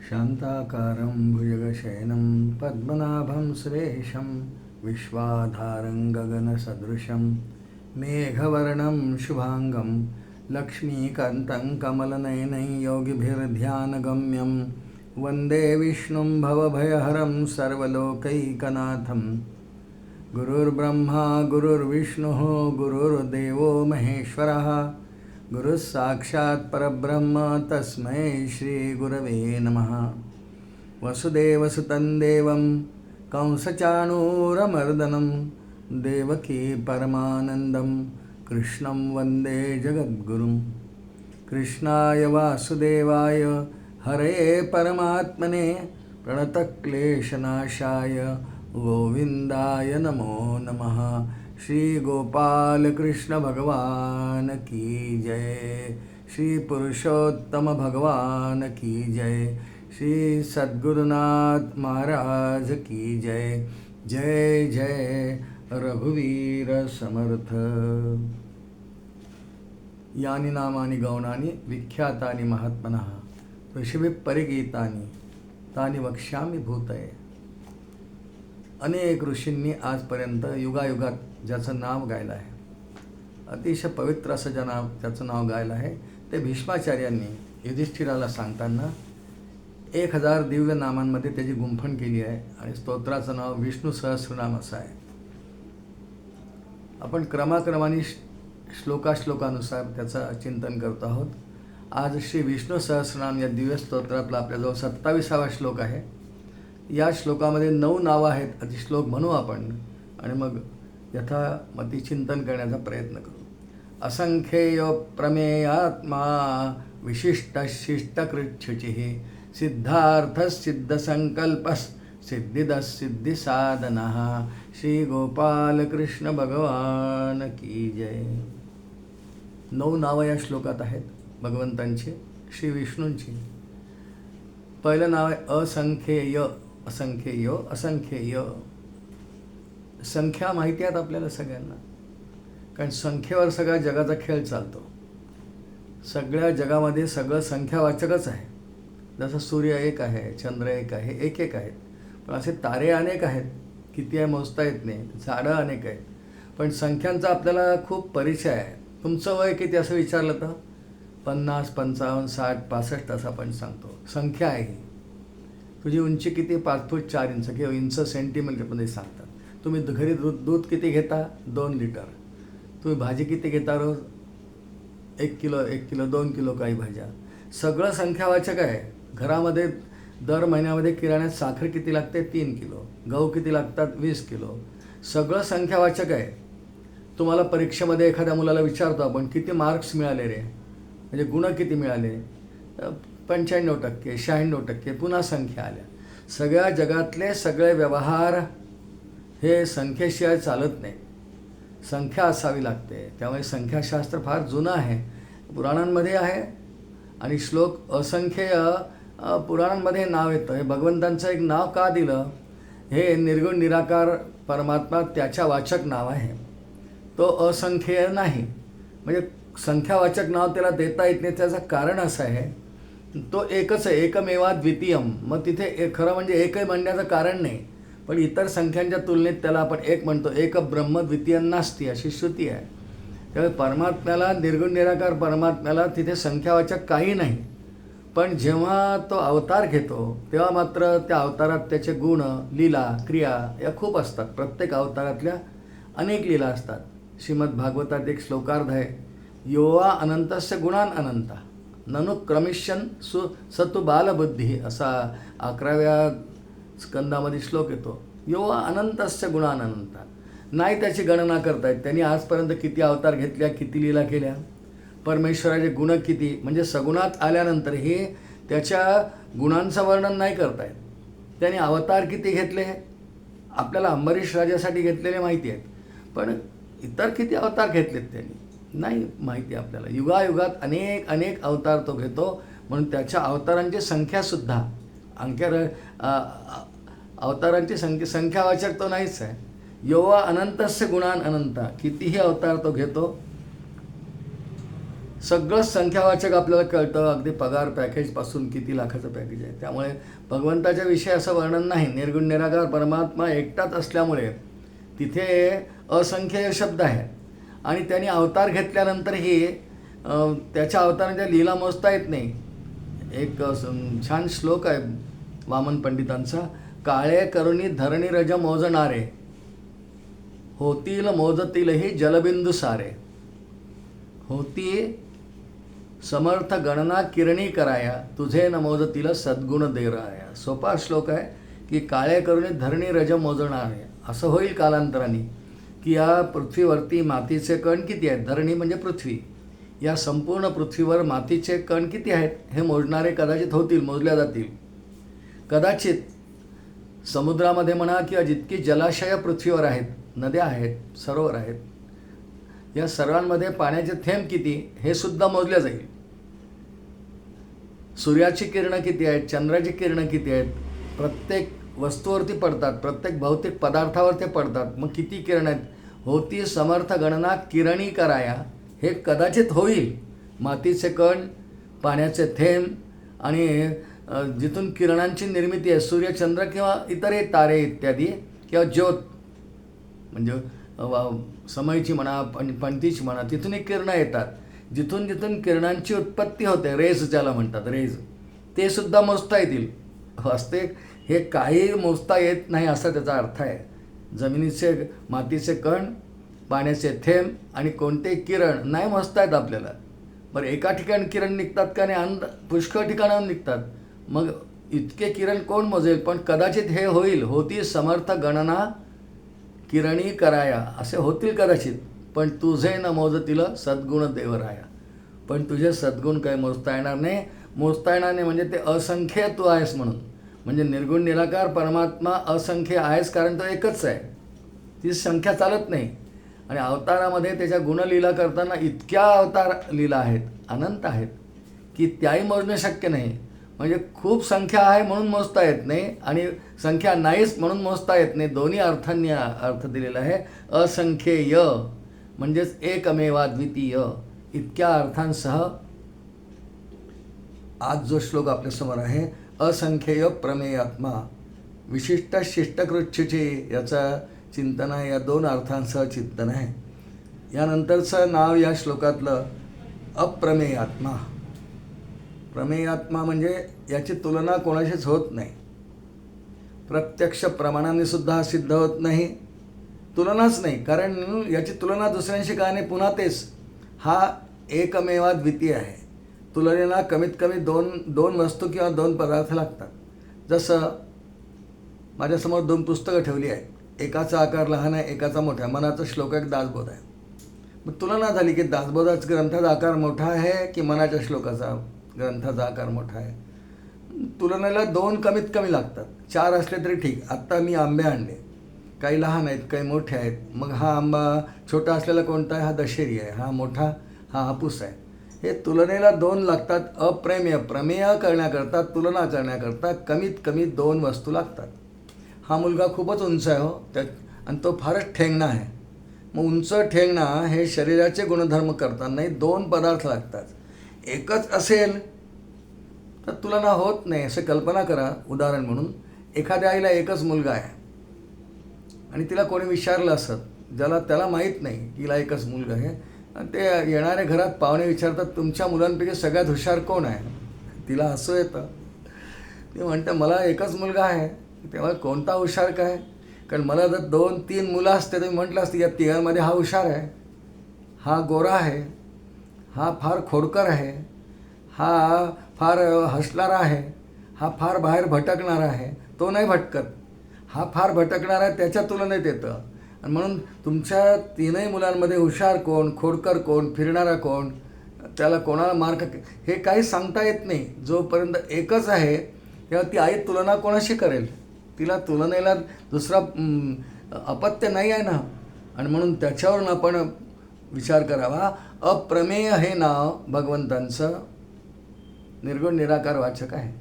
शान्ताकारं भुजगशयनं पद्मनाभं सुरेशं विश्वाधारं गगनसदृशं मेघवर्णं शुभांगं लक्ष्मीकान्तं कमलनयनं योगिभिर्ध्यानगम्यं वन्दे विष्णुं भवभयहरं सर्वलोकैकनाथं। गुरुर्ब्रह्मा गुरुर्विष्णुः गुरुर्देवो महेश्वरः गुरुः साक्षात् परब्रह्म तस्मै श्रीगुरवे नमः। वसुदेवसुतं देवं कंसचाणूरमर्दनं देवकी परमानन्दं कृष्णं वन्दे जगद्गुरुं। कृष्णाय वासुदेवाय हरये परमात्मने प्रणतक्लेशनाशाय गोविन्दाय नमो नमः। श्री गोपाल कृष्ण भगवान की जय। श्री पुरुषोत्तम भगवान की जय। श्री सद्गुरुनाथ महाराज की जय। जय जय रघुवीर समर्थ। यानि नामानि गौणानि विख्यातानि महात्मनः ऋषिभिः परिगीतानि तानि वक्ष्यामि भूतये। अनेक ऋषींनी आजपर्यंत युगायुगात ज्याचं नाव गायलं आहे, अतिशय पवित्र असं ज्याचं नाव गायलं आहे, ते भीष्माचार्यांनी युधिष्ठिराला सांगताना 1000 दिव्य नामांमध्ये त्याची गुंफण केली आहे आणि स्तोत्राचं नाव विष्णू सहस्रनाम असं आहे. आपण क्रमाक्रमाने श्लोकानुसार त्याचं चिंतन करत आहोत. आज श्री विष्णू सहस्रनाम या दिव्य स्तोत्रातला आपल्याजवळ 27वा श्लोक आहे. या श्लोकामध्ये 9 नावं आहेत. आधी श्लोक म्हणू आपण आणि मग यथामती चिंतन करण्याचा प्रयत्न करू. असंख्येय प्रमेयात्मा विशिष्टशिष्टकृच्छुचिः सिद्धार्थसिद्धसंकल्पस् सिद्धिदसिद्धिसाधनः. श्री गोपाल कृष्ण भगवान की जय. 9 नावं या श्लोकात आहेत भगवंतांची, श्री विष्णूंची. पहिलं नाव आहे असंख्येय. असंख्येय असंख्येय. संख्या माहिती आहेत आपल्याला सगळ्यांना, कारण संख्येवर सगळ्या जगाचा खेळ चालतो. सगळ्या जगामध्ये सगळं संख्यावाचकच आहे. जसं सूर्य एक आहे, चंद्र एक आहे, एक आहेत. पण असे तारे अनेक आहेत, किती आहे मोजता येत नाही. झाडं अनेक आहेत, पण संख्यांचा आपल्याला खूप परिचय आहे. तुमचं वय किती असं विचारलं तर 50, 55, 60, 65 असं आपण सांगतो. संख्या आहे ही. तुझी उंची किती? 5 फूट 4 इंच किंवा इंच सेंटीमीटरमध्ये सांगतात. तुम्ही घरी दूध किती घेता? 2 लिटर. तुम्ही भाजी किती घेता रोज? 1 किलो 2 किलो काही भाज्या. सगळं संख्यावाचक आहे. घरामध्ये दर महिन्यामध्ये किराण्यात साखर किती लागते? 3 किलो. गहू किती लागतात? 20 किलो. सगळं संख्यावाचक आहे. तुम्हाला परीक्षेमध्ये एखाद्या मुलाला विचारतो आपण, किती मार्क्स मिळाले रे, म्हणजे गुण किती मिळाले? 95%, 96%. पुन्हा संख्या आल्या. सगळ्या जगातले सगळे व्यवहार हे संख्येशिवाय चालत नाही. संख्या असावी लागते. त्यामुळे संख्याशास्त्र फार जुनं आहे, पुराणांमध्ये आहे. आणि श्लोक असंख्येय पुराणांमध्ये नाव येतं. हे भगवंतांचं एक नाव का दिलं? हे निर्गुण निराकार परमात्मा त्याच्या वाचक नाव आहे. तो असंख्येय नाही, म्हणजे संख्यावाचक नाव त्याला देता येत नाही. त्याचं कारण असं आहे, तो एकच आहे, एकमेवा द्वितीयम. मग तिथे खरं म्हणजे एकही म्हणण्याचं कारण नाही, पण इतर संख्यांच्या तुलनेत त्याला आपण एक म्हणतो. एक ब्रह्म द्वितीय नास्ति अशी श्रुती आहे. त्यामुळे परमात्म्याला, निर्गुण निराकार परमात्म्याला तिथे संख्यावाचक काही नाही. पण जेव्हा तो अवतार घेतो तेव्हा मात्र त्या अवतारात त्याचे गुण, लीला, क्रिया या खूप असतात. प्रत्येक अवतारातल्या अनेक लीला असतात. श्रीमद भागवतात एक श्लोकार्ध आहे, योवा अनंतस्य गुणान अनंता ननु क्रमिष्यन सतु बालबुद्धी असा 11व्या स्कंदामध्ये श्लोक येतो. योवा अनंतस्य गुणान अनंता. नाही त्याची गणना करतायत. त्यांनी आजपर्यंत किती अवतार घेतल्या, किती लीला केल्या. परमेश्वराचे गुण किती, म्हणजे सगुणात आल्यानंतरही त्याच्या गुणांचं वर्णन नाही करतायत. त्यांनी अवतार किती घेतले आपल्याला अंबरीश राजासाठी घेतलेले माहिती आहेत, पण इतर किती अवतार घेतलेत त्यांनी नाही माहिती आपल्याला. युगायुगात अनेक अनेक अवतार तो घेतो, म्हणून त्याच्या अवतारांची संख्यासुद्धा अवतारांची संख्यावाचक तो नाहीच आहे. योवा अनंतस्य गुणान अनंता. कितीही अवतार तो घेतो, सगळंच संख्यावाचक आपल्याला कळतं, अगदी पगार पॅकेजपासून किती लाखाचं पॅकेज आहे. त्यामुळे भगवंताच्या विषयी असं वर्णन नाही. निर्गुण निराकार परमात्मा एकटाच असल्यामुळे तिथे असंख्य शब्द आहेत. आणि त्यांनी अवतार घेतल्यानंतरही त्याच्या अवतारांच्या लीला मोजता येत नाही. एक छान श्लोक आहे वामन पंडितांचा, काळे करुणी धरणी रज मोजणारे, होतील मोजतीलही जलबिंदू सारे, होती समर्थ गणना किरणी कराया, तुझे न मोजतील सद्गुण देराया. सोपा श्लोक आहे की काळे करुणी धरणी रज मोजणारे. असं होईल कालांतराने की या पृथ्वीवरती मातीचे कण किती आहेत, धरणी म्हणजे पृथ्वी, या संपूर्ण पृथ्वीवर मातीचे कण किती आहेत हे मोजणारे कदाचित होतील, मोजल्या जातील. कदाचित समुद्रामध्ये म्हणा किंवा जितकी जलाशय पृथ्वीवर आहेत, नद्या आहेत, सरोवर आहेत, या सर्वांमध्ये पाण्याचे थेंब किती हे सुद्धा मोजल्या जाईल. सूर्याची किरणं किती आहेत, चंद्राची किरणं किती आहेत, प्रत्येक वस्तूवरती पडतात, प्रत्येक भौतिक पदार्थावर ते पडतात, मग किती किरण आहेत. होती समर्थ गणना किरणी कराया, हे कदाचित होईल. मातीचे कण, पाण्याचे थेंब आणि जिथून किरणांची निर्मिती आहे, सूर्य, चंद्र किंवा इतरही तारे इत्यादी, किंवा ज्योत म्हणजे समईची म्हणा, पणतीची म्हणा, तिथूनही किरणं येतात. जिथून जिथून किरणांची उत्पत्ती होते, रेज ज्याला म्हणतात, रेज, ते सुद्धा मोजता येतील. असते हे काही मोजता येत नाही असा त्याचा अर्थ आहे. जमिनीचे, मातीचे कण, पाण्याचे थेंब आणि कोणते किरण नाही मोजता येत आपल्याला. बरं, एका ठिकाणी किरण निघतात का नाही, पुष्कळ ठिकाणाहून निघतात, मग इतके किरण कोण मोजेल. पण कदाचित हे होईल. होती समर्थ गणना किरणी कराया, असे होतील कदाचित. पण तुझे न मोजतील सद्गुण देवराया, पण तुझे सद्गुण काही मोजता येणार नाही. मोजता येणार नाही म्हणजे ते असंख्य तू आहेस म्हणून. म्हणजे निर्गुण निराकार परमात्मा असंख्य आहेस, कारण तो एकच आहे, ती संख्या चालत नाही. आणि अवतारामध्ये त्याच्या गुणलीला करताना इतक्या अवतार लीला आहेत, अनंत आहेत, की त्याही मोजणे शक्य नाही. म्हणजे खूप संख्या आहे म्हणून मोजता येत नाही, आणि संख्या नाहीच म्हणून मोजता येत नाही. दोन्ही अर्थांनी अर्थ दिलेला आहे. असंख्येय म्हणजेच एकमेवाद्वितीय, इतक्या अर्थांसह आज जो श्लोक आपल्यासमोर आहे, असंख्येय प्रमेयात्मा विशिष्ट शिष्टकृच्छचे, याचा चिंतन आहे. या दोन अर्थांसह चिंतन आहे. यानंतरचं नाव या श्लोकातलं अप्रमेयात्मा. प्रमेयात्मा म्हणजे याची तुलना कोणाशीच होत नाही. प्रत्यक्ष प्रमाणाने सुद्धा सिद्ध होत नाही, तुलनाच नाही. कारण याची तुलना दुसऱ्यांशी काय नाही, पुन्हा तेच. हा एकमेवाद्वितीय आहे. तुलनेला कमीत कमी दोन वस्तू किंवा दोन पदार्थ लागतात. जसं माझ्यासमोर दोन पुस्तकं ठेवली आहेत, एकाचा आकार लहान आहे, एकाचा मोठा आहे. मनाचा श्लोक एक दासबोध आहे. मग तुलना झाली की दासबोधाचा ग्रंथाचा आकार मोठा आहे की मनाच्या श्लोकाचा ग्रंथाचा आकार मोठा आहे. तुलनेला दोन कमीत कमी लागतात. चार असले तरी ठीक. आत्ता मी आंबे आणले, काही लहान आहेत, काही मोठे आहेत. मग हा आंबा छोटा असलेला कोणता आहे, हा दशेरी आहे. हा मोठा, हा हापूस आहे. हे तुलनेला दोन लागतात. अप्रमेय, प्रमेय करण्याकरता, तुलना करण्याकरता कमीत कमी दोन वस्तू लागतात. हा मुलगा खूपच उंच आहे हो, आणि तो फारच ठेंगणा आहे. मग उंच ठेंगणा हे शरीराचे गुणधर्म करतानाही दोन पदार्थ लागतात. एकच असेल तर तुलना होत नाही. असं कल्पना करा. उदाहरण म्हणून एखाद्या आईला एकच मुलगा आहे आणि तिला कोणी विचारलं असत, त्याला माहीत नाही तिला एकच मुलगा आहे, आणि ते येणाऱ्या घरात पाहुणे विचारतात, तुमच्या मुलांपैकी सगळ्यात हुशार कोण आहे. तिला हसू येतं. ती म्हणते, मला एकच मुलगा आहे. तेव्हा कोणता हुशार काय, कारण मला जर 2-3 मुलं असते तर मी म्हटलं असते या तिघांमध्ये हा हुशार आहे, हा गोरा आहे, हा फार खोडकर आहे, हा फार हसणारा आहे, हा फार बाहेर भटकणारा आहे. तो नाही भटकत, हा फार भटकणारा आहे, त्याच्या तुलनेत येतं. आणि म्हणून तुमच्या तीनही मुलांमध्ये हुशार कोण, खोडकर कोण, फिरणारा कोण, त्याला कोणाला मार्क, हे काही सांगता येत नाही. जोपर्यंत एकच आहे तेव्हा ती आई तुलना कोणाशी करेल. तिला तुलनेला दुसरा अपत्य नाही आहे ना. आणि म्हणून त्याच्यावरून आपण विचार करावा. अप्रमेय हे नाव भगवंतांचं निर्गुण निराकार वाचक आहे.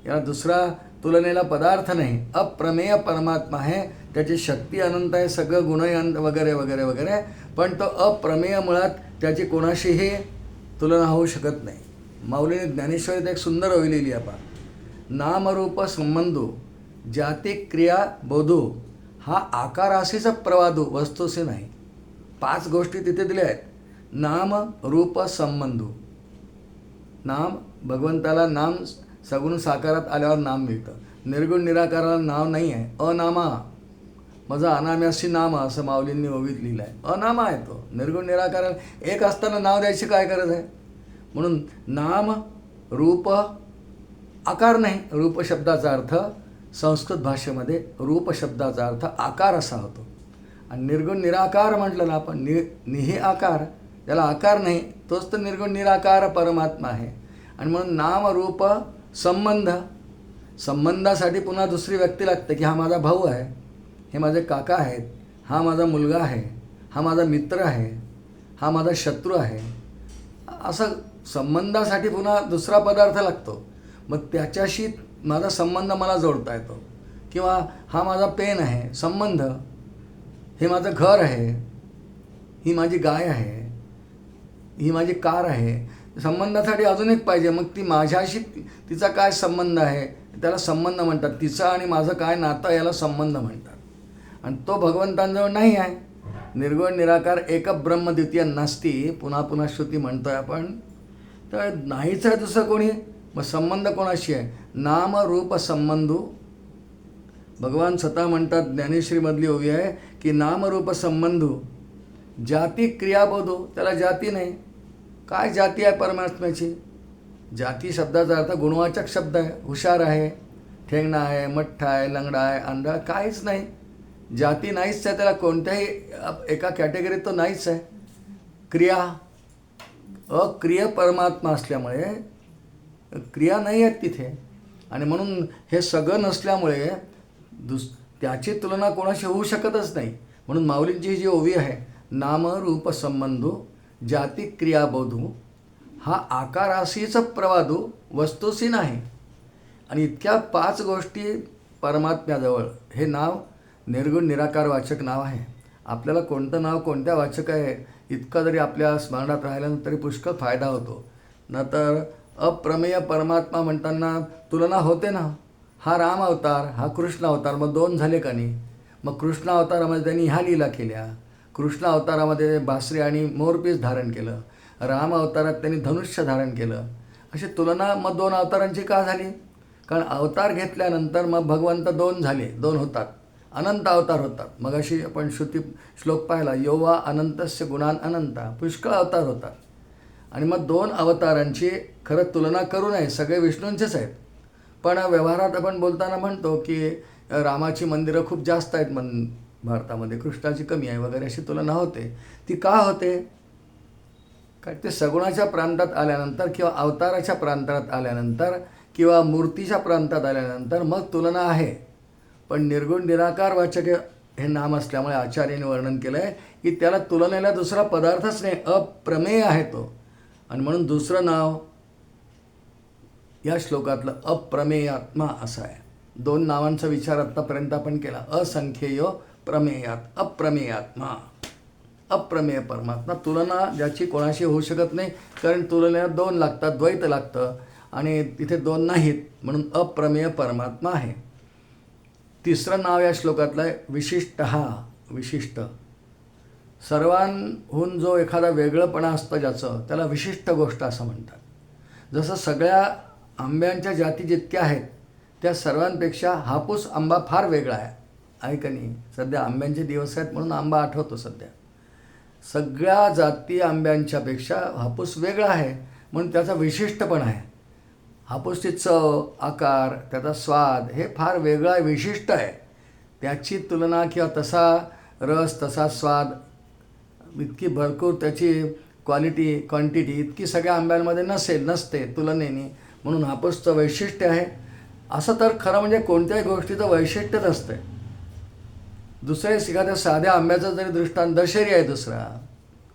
याला दुसरा तुलनेला पदार्थ नाही. अप्रमेय परमात्मा आहे, त्याची शक्ती अनंत आहे, सगळं गुणही अनंत वगैरे वगैरे वगैरे. पण तो अप्रमेय मुळात त्याची कोणाशीही तुलना होऊ शकत नाही. माऊलीने ज्ञानेश्वरीत एक सुंदर ओवी लिहिली आहे पहा. नामरूप संबंधो जाती क्रिया बोधो हा आकाराशीच प्रवादो वस्तूशी नाही. 5 गोष्टी तिथे दिल्या आहेत. नाम रूप संबंधो. नाम, भगवंताला नाम सगुण साकारात आल्यावर नाम मिळतं. निर्गुण निराकाराला नाव नाही आहे. अनामा, माझा अनाम्याशी नाम असं माऊलींनी ओवीत लिहिलं आहे. अनामा आहे तो. निर्गुण निराकाराला एक असताना नाव द्यायची काय गरज आहे. म्हणून नाम रूप आकार नाही. रूप शब्दाचा अर्थ संस्कृत भाषेमध्ये रूप शब्दाचा अर्थ आकार असा होतो. आणि निर्गुण निराकार म्हटलं ना आपण, निही आकार, त्याला आकार नाही, तोच तर निर्गुण निराकार परमात्मा आहे. आणि म्हणून नाम रूप संबंध, संबंधासाठी पुन्हा दुसरी व्यक्ती लागते की हा माझा भाऊ आहे, हे माझे काका आहेत, हा माझा मुलगा आहे, हा माझा मित्र आहे, हा माझा शत्रू आहे. असं संबंधासाठी पुन्हा दुसरा पदार्थ लागतो. मग त्याच्याशी माझा संबंध मला जोडता येतो. किंवा हा माझा पेन आहे, संबंध, हे माझं घर आहे, ही माझी गाय आहे, ही माझी कार आहे. संबंधासाठी अजून एक पाहिजे. मग ती माझ्याशी तिचा काय संबंध आहे त्याला संबंध म्हणतात. तिचं आणि माझं काय नातं याला संबंध म्हणतात. आणि तो भगवंतांजवळ नाही आहे. निर्गुण निराकार एक ब्रह्म द्वितीय नास्ती, पुन्हा पुन्हा श्रुती म्हणतो आहे आपण. तर नाहीच आहे दुसरं कोणी. मग संबंध कोणाशी आहे. नाम रूप संबंधू. भगवान स्वतः म्हणतात, ज्ञानेश्वरीमधली ओवी आहे की नामरूप संबंधू जाती क्रियाबोधो. त्याला जाती नाही. काय जाती आहे परमात्म्याची. जाती शब्दाचा अर्थ गुणवाचक शब्द आहे. हुशार आहे, ठेंगणा आहे, मठ्ठा आहे, लंगडा आहे, आंधळा, काहीच नाही. जाती नाहीच आहे. त्याला कोणत्याही एका कॅटेगरीत तो नाहीच आहे. क्रिया, अक्रिय परमात्मा असल्यामुळे क्रिया नाही आहेत तिथे. आणि म्हणून हे सगळं नसल्यामुळे त्याची तुलना कोणाशी होऊ शकतच नाही. म्हणून माऊलींची जी ओवी आहे, नाम रूप संबंधो जाती क्रिया बोधू हा आकाराशीच प्रवादू वस्तूशी नाही. आणि इतक्या 5 गोष्टी परमात्म्याजवळ. हे नाव निर्गुण निराकार वाचक नाव आहे. आपल्याला कोणतं नाव कोणत्या वाचक आहे इतका जरी आपल्या स्मरणात राहिल्यानं तरी पुष्कळ फायदा होतो. न तर अप्रमेय परमात्मा म्हणताना तुलना होते ना. हा राम अवतार, हा कृष्ण अवतार, मग 2 झाले का नाही. मग कृष्ण अवतारामध्ये त्यांनी ह्या लीला केल्या. कृष्ण अवतारामध्ये बासरी आणि मोरपीस धारण केलं. राम अवतारात त्यांनी धनुष्य धारण केलं. अशी तुलना मग 2 अवतारांची का झाली. कारण अवतार घेतल्यानंतर मग भगवंत 2 झाले, 2 होतात, अनंत अवतार होतात. मग अशी आपण श्लोक पाहिला, योवा अनंतस्य गुणान अनंता, पुष्कळ अवतार होतात. आणि मग 2 अवतारांची खरं तुलना करू नये. सगळे विष्णूंचेच आहेत. पण व्यवहारात आपण बोलताना म्हणतो की रामाची मंदिरं खूप जास्त आहेत भारतामध्ये, कृष्णाची कमी आहे वगैरे अशी तुलना होते. ती का होते. कारण ते सगुणाच्या प्रांतात आल्यानंतर किंवा अवताराच्या प्रांतात आल्यानंतर किंवा मूर्तीच्या प्रांतात आल्यानंतर मग तुलना आहे. पण निर्गुण निराकार वाचक हे नाम असल्यामुळे आचार्याने वर्णन केलं आहे की त्याला तुलनेला दुसरा पदार्थच नाही, अप्रमेय आहे तो. आणि म्हणून दुसरं नाव या श्लोकातलं अप्रमेयात्मा असं आहे. 2 नावांचा विचार आत्तापर्यंत आपण केला. असंख्येय प्रमेयात अप्रमेयात्मा, अप्रमेय परमात्मा. तुलना ज्याची कोणाशी होऊ शकत नाही. कारण तुलनेला 2 लागतात, द्वैत लागतं आणि तिथे 2 नाहीत. म्हणून अप्रमेय परमात्मा आहे. तिसरं नाव या श्लोकातलं आहे विशिष्ट. हा विशिष्ट सर्वांहून जो एखादा वेगळंपणा असतं ज्याचं, त्याला विशिष्ट गोष्ट असं म्हणतात. जसं सगळ्या आंब्यांच्या जाती जितक्या आहेत त्या सर्वांपेक्षा हापूस आंबा फार वेगळा आहे का नाही. सध्या आंब्यांचे दिवस आहेत म्हणून आंबा आठवतो सध्या. सगळ्या जाती आंब्यांच्यापेक्षा हापूस वेगळा आहे म्हणून त्याचा विशिष्टपणा आहे. हापूसची चव, आकार, त्याचा स्वाद हे फार वेगळा विशिष्ट आहे. त्याची तुलना किंवा तसा रस, तसा स्वाद, इतकी भरपूर त्याची क्वांटिटी इतकी सगळ्या आंब्यांमध्ये नसते तुलनेने. म्हणून हापूसचं वैशिष्ट्य आहे. असं तर खरं म्हणजे कोणत्याही गोष्टीचं वैशिष्ट्यच असतं. दुसऱ्या एखाद्या साध्या आंब्याचं जरी दृष्टांत, दशेरी आहे दुसरा,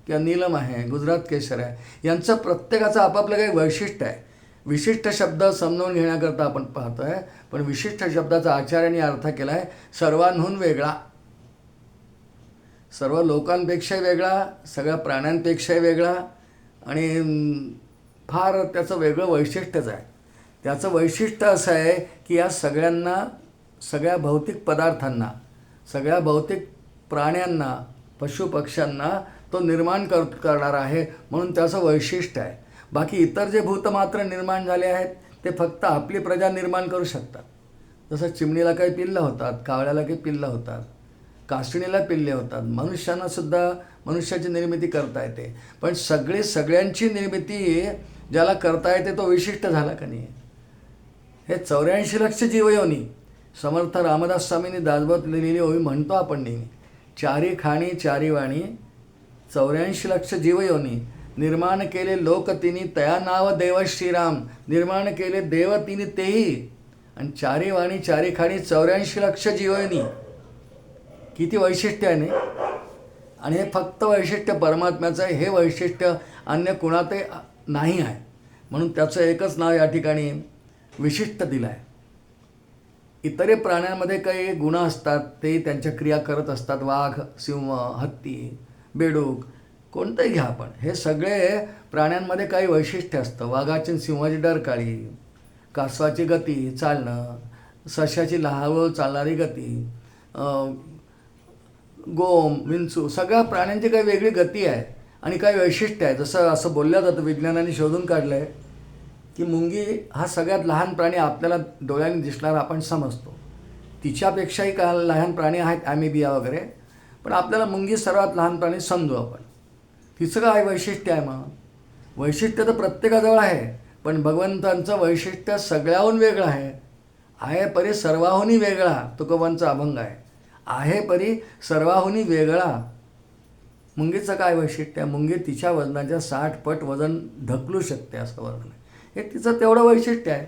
किंवा नीलम आहे, गुजरात केशर आहे, यांचं प्रत्येकाचं आपापलं काही वैशिष्ट्य आहे. विशिष्ट शब्द समजून घेण्याकरता आपण पाहतो आहे. पण विशिष्ट शब्दाचा आचार्याने अर्थ केला आहे सर्वांहून वेगळा. सर्व लोकांपेक्षाही वेगळा, सगळ्या प्राण्यांपेक्षाही वेगळा, आणि फार त्याचं वेगळं वैशिष्ट्यच आहे. त्याचं वैशिष्ट्य असं आहे की या सगळ्यांना, सगळ्या भौतिक पदार्थांना, सगळ्या भौतिक प्राण्यांना, पशुपक्ष्यांना तो निर्माण करणारा आहे, म्हणून त्याचं वैशिष्ट्य आहे. बाकी इतर जे भूतमात्र निर्माण झाले आहेत ते फक्त आपली प्रजा निर्माण करू शकतात. जसं चिमणीला काही पिल्लं होतात, कावळ्याला काही पिल्लं होतात, कासणीला पिल्ले होतात, मनुष्यांनासुद्धा मनुष्याची निर्मिती करता येते. पण सगळ्यांची निर्मिती ज्याला करता येते तो विशिष्ट झाला का नाही. हे 84 लक्ष जीवयोनी समर्थ रामदास स्वामींनी दासबोध लिहिलेली ओवी म्हणतो आपण नेहमी. चारी खाणी चारी वाणी 84 लक्ष जीवयोनी निर्माण केले लोक तिनी तया नाव देव श्रीराम. निर्माण केले देव तिनी तेही, आणि चारी वाणी चारी खाणी 84 लक्ष जीवयोनी. किती वैशिष्ट्य आहे नाही. आणि हे फक्त वैशिष्ट्य परमात्म्याचं आहे. हे वैशिष्ट्य अन्य कुणातही नाही आहे, म्हणून त्याचं एकच नाव या ठिकाणी विशिष्ट दिलं आहे. इतरही प्राण्यांमध्ये काही गुण असतात, ते त्यांच्या क्रिया करत असतात. वाघ, सिंह, हत्ती, बेडूक, कोणतंही घ्या आपण, हे सगळे प्राण्यांमध्ये काही वैशिष्ट्य असतं. वाघाची सिंहाची डरकाळी, कासवाची गती चालणं, सश्याची हळूहळू चालणारी गती, गोम, विंचू, सगळ्या प्राण्यांची काही वेगळी गती आहे आणि काही वैशिष्ट्य आहे. जसं असं बोललं जातं, विज्ञानाने शोधून काढलं आहे की मुंगी हा सगळ्यात लहान प्राणी आपल्याला डोळ्यांनी दिसणारा आपण समजतो. तिच्यापेक्षाही का लहान प्राणी आहेत, ॲमिबिया वगैरे, पण आपल्याला मुंगी सर्वात लहान प्राणी समजू आपण. तिचं काय वैशिष्ट्य आहे मग? वैशिष्ट्य तर प्रत्येकाजवळ आहे, पण भगवंतांचं वैशिष्ट्य सगळ्याहून वेगळं आहे. आहे परी सर्वाहुनी वेगळा, तुकोबांचा अभंग आहे. आहे परी सर्वाहुनी वेगळा. मुंगीचं काय वैशिष्ट्य आहे? मुंगी तिच्या वजनाच्या 60 पट वजन ढकलू शकते, असं वर्णन आहे. हे तिचं तेवढं वैशिष्ट्य आहे.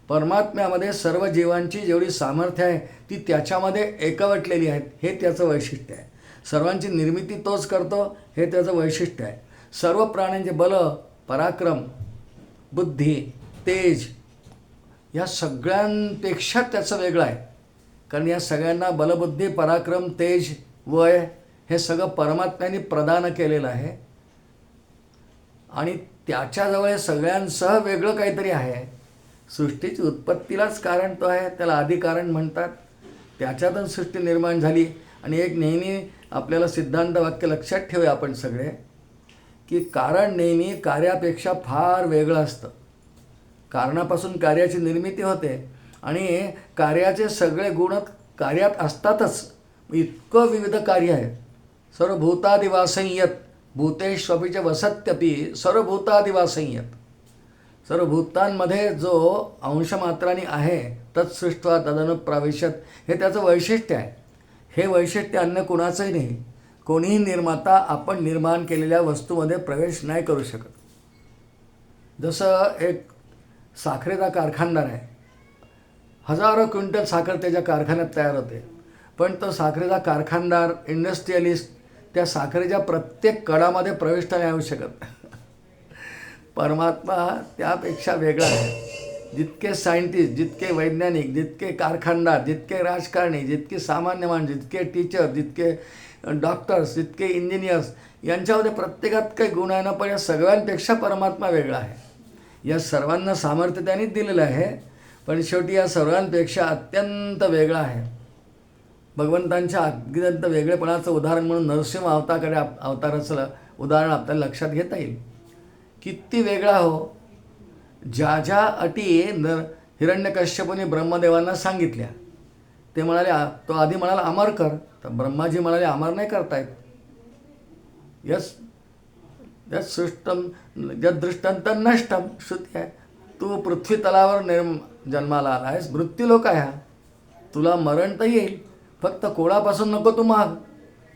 परमात्म्यामध्ये सर्व जीवांची जेवढी सामर्थ्य आहे ती त्याच्यामध्ये एकवटलेली आहेत, हे त्याचं वैशिष्ट्य आहे. सर्वांची निर्मिती तोच करतो, हे त्याचं वैशिष्ट्य आहे. सर्व प्राण्यांचे बल, पराक्रम, बुद्धी, तेज या सगळ्यांपेक्षा त्याचं वेगळं आहे. कारण या सगळ्यांना बलबुद्धी, पराक्रम, तेज, वय हे सगळं परमात्म्याने प्रदान केलेलं आहे. आणि त्याच्याजवळ सगळ्यांसह वेगळं काहीतरी आहे. सृष्टीची उत्पत्तीलाच कारण तो आहे, त्याला आदिकारण म्हणतात. त्याच्यातून सृष्टी निर्माण झाली. आणि एक नेहमी आपल्याला सिद्धांत वाक्य लक्षात ठेवूया आपण सगळे, की कारण नेहमी कार्यापेक्षा फार वेगळं असतं. कारणापासून कार्याची निर्मिती होते आणि कार्याचे सगळे गुण कार्यात असतातच. इतकं विविध कार्य आहे. सर्वभूतादिवासंयत भूतेष्वपि च वसत्यपि सर्वभूतादिवासंयत. सर्व भूतांमध्ये जो अंशमात्राने आहे तत्सृष्ट्वा तदनुप्राविशत, हे त्याचं वैशिष्ट्य आहे. हे वैशिष्ट्य अन्य कुणाचंही नाही. कोणीही निर्माता आपण निर्माण केलेल्या वस्तूमध्ये प्रवेश नाही करू शकत. जसं एक साखरेचा कारखानदार आहे, हजारो क्विंटल साखर त्याच्या कारखान्यात तयार होते, पण तो साखरेचा कारखानदार, इंडस्ट्रियलिस्ट त्या साखरेच्या प्रत्येक कडामध्ये प्रवेश नाही होऊ शकत. परमात्मा त्यापेक्षा वेगळा आहे. जितके सायंटिस्ट, जितके वैज्ञानिक, जितके कारखानदार, जितके राजकारणी, जितके सामान्य माणसं, जितके टीचर, जितके डॉक्टर्स, जितके इंजिनियर्स, यांच्यामध्ये प्रत्येकात काही गुण आहे ना, पण या सगळ्यांपेक्षा परमात्मा वेगळा आहे. या सर्वांना सामर्थ्य त्यांनीच दिलेलं आहे, पण शेवटी या सर्वांपेक्षा अत्यंत वेगळा आहे. भगवंतांच्या अत्यंत वेगळेपणाचं उदाहरण म्हणून नरसिंह अवताराचं उदाहरण आपल्याला लक्षात घेता येईल. किती वेगळा हो. ज्या ज्या अटी हिरण्यकश्यपूने ब्रह्मदेवांना सांगितल्या, ते म्हणाले, तो आधी म्हणाला अमर कर, तर ब्रह्माजी म्हणाले अमर नाही करतायत. यस सृष्टम यदृष्टम तर नष्टम श्रुती आहे. तू पृथ्वी तलावर जन्माला आला आहेस, मृत्यूलोक आहे हा, तुला मरण तर येईल, फक्त कोळापासून नको तू माग.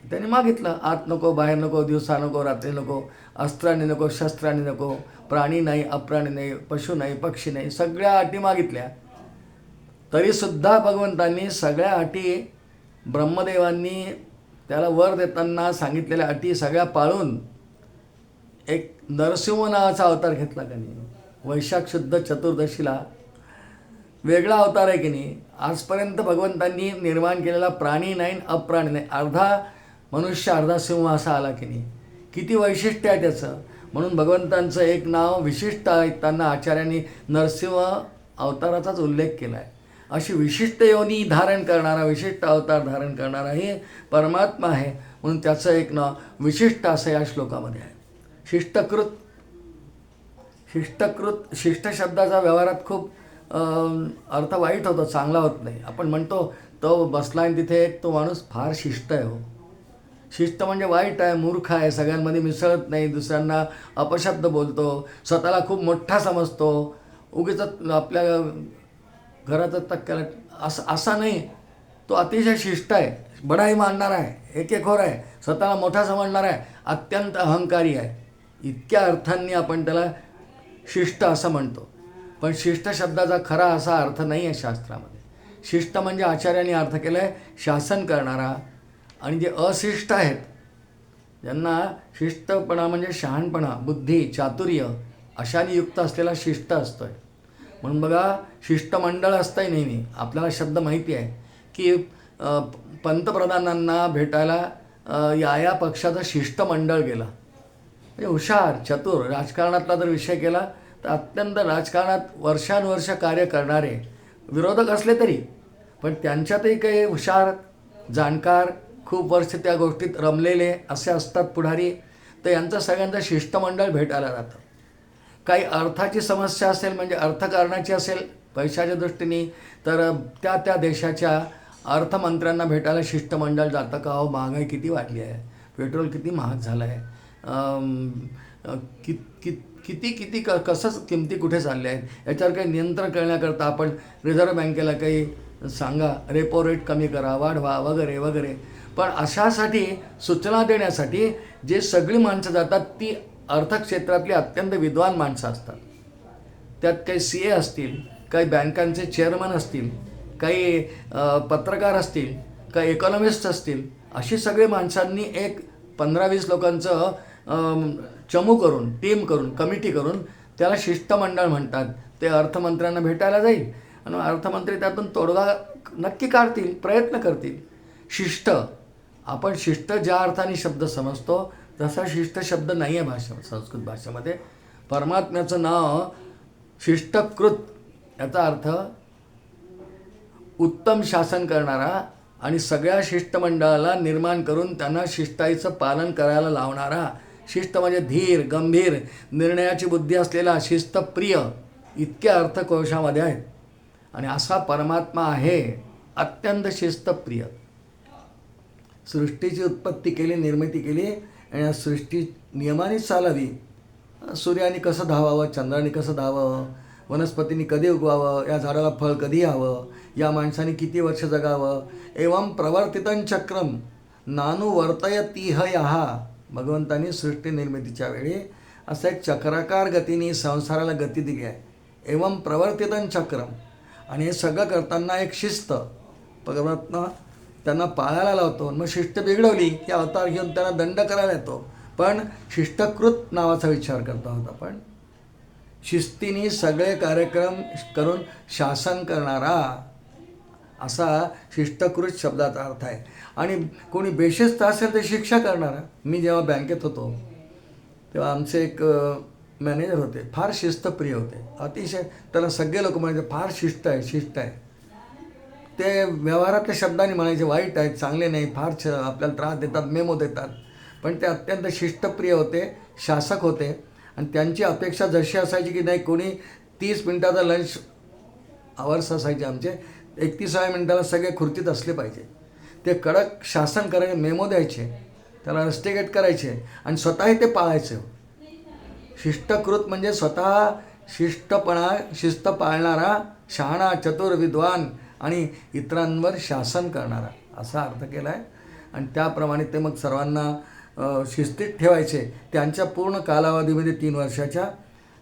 त्यांनी मागितलं, आत नको, बाहेर नको, दिवसा नको, रात्री नको, अस्त्रांनी नको, शस्त्रांनी नको, प्राणी नाही, अप्राणी नाही, पशु नाही, पक्षी नाही, सगळ्या अटी मागितल्या. तरीसुद्धा भगवंतांनी सगळ्या अटी, ब्रह्मदेवांनी त्याला वर देताना सांगितलेल्या अटी सगळ्या पाळून एक नरसिंह नावाचा अवतार घेतला का नाही. वैशाख शुद्ध चतुर्दशीला वेगळा अवतार आहे की नाही. आजपर्यंत भगवंतांनी निर्माण केलेला प्राणी नाही, अप्राणी नाही, अर्धा मनुष्य अर्धा सिंह असा आला की नाही. किती वैशिष्ट्य आहे त्याचं. म्हणून भगवंतांचं एक नाव विशिष्ट त्यांना आचार्यांनी नरसिंह अवताराचाच उल्लेख केला आहे. अशी विशिष्ट योनी धारण करणारा, विशिष्ट अवतार धारण करणारा हे परमात्मा आहे. म्हणून त्याचं एक नाव विशिष्ट असं या श्लोकामध्ये आहे. शिष्टकृत. शिष्ट शब्दाचा व्यवहारात खूप अर्थ वाईट होतो, चांगला होत नाही. आपण म्हणतो तो बसला आणि तिथे एक तो माणूस फार शिष्ट आहे. हो, शिस्त म्हणजे वाईट आहे, मूर्ख आहे, सगळ्यांमध्ये मिसळत नाही, दुसऱ्यांना अपशब्द बोलतो, स्वतःला खूप मोठा समजतो, उगीच आपल्या घराचा तक्क्याला असा नाही. तो अतिशय शिष्ट आहे, बडाई मानणारा आहे, एकेखोर आहे, स्वतःला मोठा समजणारा आहे, अत्यंत अहंकारी आहे. इतक्या अर्थांनी आपण त्याला शिष्ट असं म्हणतो. पण शिष्ट शब्दाचा खरा असा अर्थ नाही आहे शास्त्रामध्ये. शिष्ट म्हणजे आचार्यांनी अर्थ केला आहे शासन करणारा. आणि जे अशिष्ट आहेत, ज्यांना शिष्टपणा म्हणजे शहाणपणा, बुद्धी, चातुर्य अशाने युक्त असलेला शिष्ट असतो आहे. म्हणून बघा, शिष्टमंडळ असतं आहे नेहमी. आपल्याला शब्द माहिती आहे की पंतप्रधानांना भेटायला या पक्षाचं शिष्टमंडळ गेलं. म्हणजे हुशार, चतुर. राजकारणातला जर विषय केला तर अत्यंत राजकारणात वर्षानुवर्ष कार्य करणारे विरोधक असले तरी, पण त्यांच्यातही काही हुशार, जाणकार, खूप वर्ष त्या गोष्टीत रमलेले असे असतात पुढारी. तर यांचं सगळ्यांचं शिष्टमंडळ भेटायला जातं. काही अर्थाची समस्या असेल, म्हणजे अर्थकारणाची असेल पैशाच्या दृष्टीने, तर त्या देशाच्या अर्थमंत्र्यांना भेटायला शिष्टमंडळ जातं. का हो, महागाई किती वाढली आहे, पेट्रोल किती महाग झालं आहे, किती कसं किमती कुठे चालल्या आहेत, याच्यावर काही नियंत्रण करण्याकरता आपण रिझर्व्ह बँकेला काही सांगा, रेपो रेट कमी करा, वाढवा, वगैरे वगैरे. पण अशासाठी सूचना देण्यासाठी जे सगळी माणसं जातात ती अर्थक्षेत्रातली अत्यंत विद्वान माणसं असतात. त्यात काही CA असतील, काही बँकांचे चेअरमन असतील, काही पत्रकार असतील, काही इकॉनॉमिस्ट असतील. अशी सगळी माणसांनी एक 15-20 लोकांचं चमू करून, टीम करून, कमिटी करून त्याला शिष्टमंडळ म्हणतात. ते अर्थमंत्र्यांना भेटायला जाईल आणि अर्थमंत्री त्यातून तोडगा नक्की काढतील, प्रयत्न करतील. शिष्ट, आपण शिष्ट ज्या अर्थाने शब्द समजतो तसा शिष्ट शब्द नाही आहे संस्कृत भाषेमध्ये. परमात्म्याचं नाव शिष्टकृत, याचा अर्थ उत्तम शासन करणारा आणि सगळ्या शिष्टमंडळाला निर्माण करून त्यांना शिष्टाईचं पालन करायला लावणारा. शिष्ट म्हणजे धीर, गंभीर, निर्णयाची बुद्धी असलेला, शिस्तप्रिय, इतके अर्थ कोशामध्ये आहेत. आणि असा परमात्मा आहे, अत्यंत शिस्तप्रिय. सृष्टीची उत्पत्ती केली, निर्मिती केली आणि या सृष्टी नियमानेच चालावी. सूर्याने कसं धावावं, चंद्राने कसं धावावं, वनस्पतींनी कधी उगवावं, या झाडाला फळ कधी यावं, या माणसाने किती वर्ष जगावं. एवं प्रवर्तितं चक्रम नानु वर्तयतीह याहा. भगवंतांनी सृष्टी निर्मितीच्या वेळी असं एक चक्राकार गतीने संसाराला गती दिली आहे. एवं प्रवर्तितं चक्रम. आणि हे सगळं करताना एक शिस्त परमात्मा त्यांना पाळायला लावतो. मग शिस्त बिघडवली की अवतार घेऊन त्यांना दंड करायला येतो. पण शिष्टकृत नावाचा विचार करतो आहोत आपण. शिस्तीने सगळे कार्यक्रम करून शासन करणारा, असा शिष्टकृत शब्दाचा अर्थ आहे. आणि कोणी बेशिस्त असेल तर शिक्षा करणारा. मी जेव्हा बँकेत होतो तेव्हा आमचे एक मॅनेजर होते, फार शिस्तप्रिय होते, अतिशय. त्याला सगळे लोक म्हणायचे फार शिस्त आहे, शिस्त आहे. ते व्यवहारातल्या शब्दांनी म्हणायचे, वाईट आहेत, चांगले नाही, फार आपल्याला त्रास देतात, मेमो देतात. पण ते अत्यंत शिस्तप्रिय होते, शासक होते. आणि त्यांची अपेक्षा जशी असायची की नाही, कोणी 30 मिनिटाचा लंच आवर्स असायचे आमचे, 31व्या मिनिटाला सगळे खुर्चीत असले पाहिजे. ते कडक शासन करायचे, मेमो द्यायचे, त्याला रस्टिकेट करायचे आणि स्वतःही ते पाळायचे. शिष्टकृत म्हणजे स्वतः शिष्टपणा, शिस्त पाळणारा, शहाणा, चतुर, विद्वान आणि इतरांवर शासन करणारा, असा अर्थ केला आहे. आणि त्याप्रमाणे ते मग सर्वांना शिस्तीत ठेवायचे. त्यांच्या पूर्ण कालावधीमध्ये 3 वर्षाच्या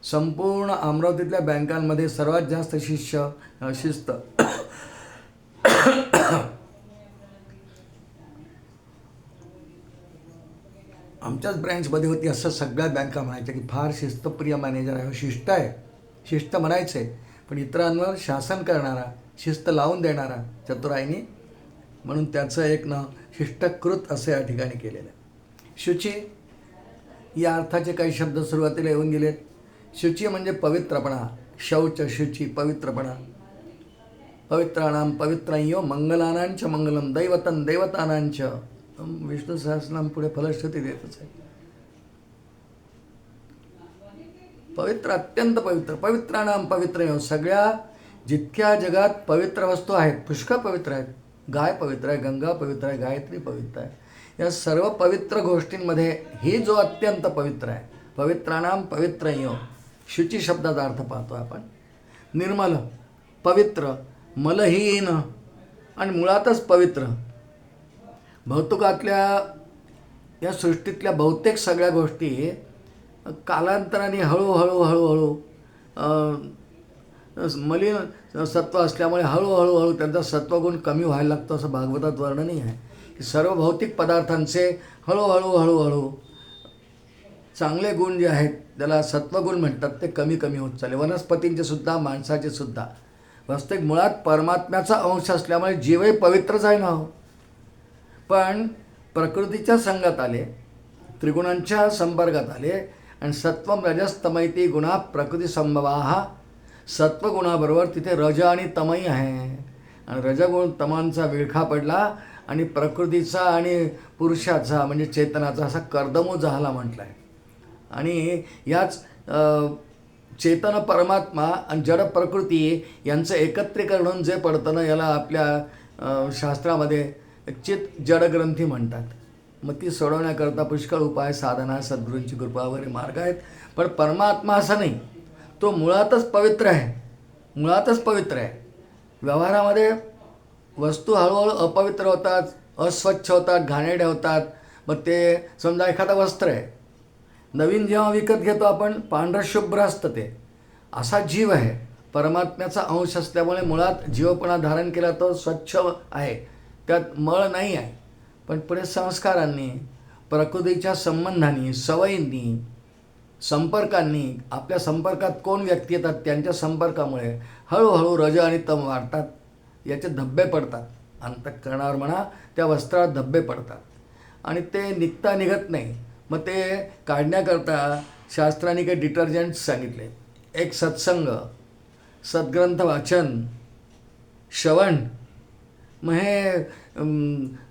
संपूर्ण अमरावतीतल्या बँकांमध्ये सर्वात जास्त शिस्त आमच्याच ब्रँचमध्ये होती. असं सगळ्या बँका म्हणायच्या की फार शिस्तप्रिय मॅनेजर आहे, शिष्ट आहे. शिस्त म्हणायचे, पण इतरांवर शासन करणारा, शिस्त लावून देणारा चतुराईने. म्हणून त्याचं एक नाव शिष्टकृत असं या ठिकाणी केलेलं आहे. शुची, या अर्थाचे काही शब्द सुरुवातीला येऊन गेलेत. शुची म्हणजे पवित्रपणा, शौच, शुची, पवित्रपणा. पवित्राणाम पवित्रयो मंगलानांच मंगलम, दैवतं देवतानांच. विष्णू सहस्रनाम पुढे फलश्रुती देतच आहे. पवित्र, अत्यंत पवित्र. पवित्राणाम पवित्रयो, सगळ्या जितक्या जगात पवित्र वस्तू आहेत, पुष्कळ पवित्र आहेत. गाय पवित्र आहे, गंगा पवित्र आहे, गायत्री पवित्र आहे. या सर्व पवित्र गोष्टींमध्ये ही जो अत्यंत पवित्र आहे, पवित्राणाम पवित्रयो. शुची शब्दाचा अर्थ पाहतो आपण. निर्मल, पवित्र, मलहीन आणि मुळातच पवित्र. भौतिकातल्या या सृष्टीतल्या बहुतेक सगळ्या गोष्टी कालांतराने हळूहळू मलिन सत्व असल्यामुळे हळूहळू त्यांचा सत्वगुण कमी व्हायला लागतो, असं भागवतात वर्णनही आहे की सर्व भौतिक पदार्थांचे हळूहळू चांगले गुण जे आहेत, त्याला सत्वगुण म्हणतात, ते कमी कमी होत चालले. वनस्पतींचे सुद्धा, माणसाचे सुद्धा. वास्तविक मुळात परमात्म्याचा अंश असल्यामुळे जीवही पवित्रच आहे ना हो. पण प्रकृतीच्या संगात आले, त्रिगुणांच्या संपर्कात आले आणि सत्वम रजस तमैती गुणा प्रकृती संभवा. सत्वगुणाबरोबर तिथे रज आणि तमही आहे आणि रजगुण तमांचा विळखा पडला आणि प्रकृतीचा आणि पुरुषाचा म्हणजे चेतनाचा असा कर्दमो झाला म्हटला आहे. आणि याच चेतन परमात्मा आणि जड प्रकृती यांचं एकत्रीकरण होऊन जे पडतं ना, याला आपल्या शास्त्रामध्ये चित जडग्रंथी म्हणतात. मग ती सोडवण्याकरता पुष्कळ उपाय, साधना, सद्गुरूंची कृपा वगैरे मार्ग आहेत. पण परमात्मा असा नाही, तो मुळातच पवित्र आहे, मुळातच पवित्र आहे. व्यवहारामध्ये वस्तू हळूहळू अपवित्र होतात, अस्वच्छ होतात, घाणेरड्या होतात. मग ते समजा एखादं वस्त्र आहे, नवीन जेव्हा विकत घेतो आपण, पांढरं शुभ्र असतं ते. असा जीव आहे, परमात्म्याचा अंश असल्यामुळे मुळात जीवपणा धारण केला तो स्वच्छ आहे, त्यात मळ नाही आहे. पण पुढे संस्कारांनी, प्रकृतीच्या संबंधांनी, सवयींनी, संपर्कांनी, आपल्या संपर्कात कोण व्यक्ती येतात त्यांच्या संपर्कामुळे हळूहळू रज आणि तम वाढतात. याचे धब्बे पडतात, अंतःकरणावर म्हणा, त्या वस्त्रात धब्बे पडतात आणि ते निघता निघत नाही. मग ते काढण्याकरता शास्त्राने काही डिटर्जंट्स सांगितले. एक सत्संग, सद्ग्रंथ वाचन, श्रवण. मग हे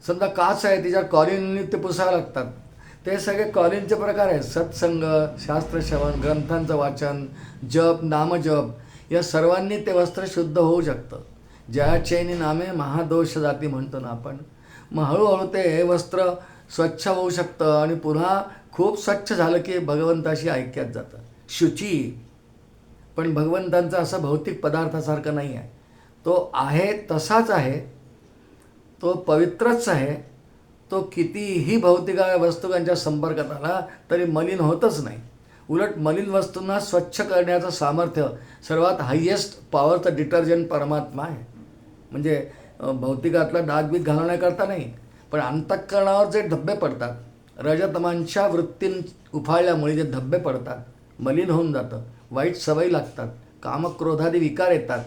समजा काच आहे, तिच्यावर कॉलिनने ते पुसावं लागतात. ते सगळे कॉलिनचे प्रकार आहेत. सत्संग, शास्त्रश्रवण, ग्रंथांचं वाचन, जप, नामजप, या सर्वांनी ते वस्त्र शुद्ध होऊ शकतं. जयाचैनी नामे महादोष जाती म्हणतो ना आपण. मग हळूहळू ते वस्त्र स्वच्छ होऊ शकतं आणि पुन्हा खूप स्वच्छ झालं की भगवंताशी ऐक्यात जातं. शुची. पण भगवंतांचा असं भौतिक पदार्थासारखं नाही आहे, तो आहे तसाच आहे, तो पवित्रच आहे. तो कितीही भौतिक वस्तूंच्या संपर्कात आला तरी मलिन होतच नाही. उलट मलिन वस्तूंना स्वच्छ करण्याचं सामर्थ्य, सर्वात हायेस्ट पॉवरचं डिटर्जंट परमात्मा आहे. म्हणजे भौतिकातला डागबीग घालवण्याकरता नाही, पण अंतःकरणावर जे धब्बे पडतात, रजतमांच्या वृत्तीं उफाळल्यामुळे जे धब्बे पडतात, मलिन होऊन जातं, वाईट सवयी लागतात, कामक्रोधादी विकार येतात,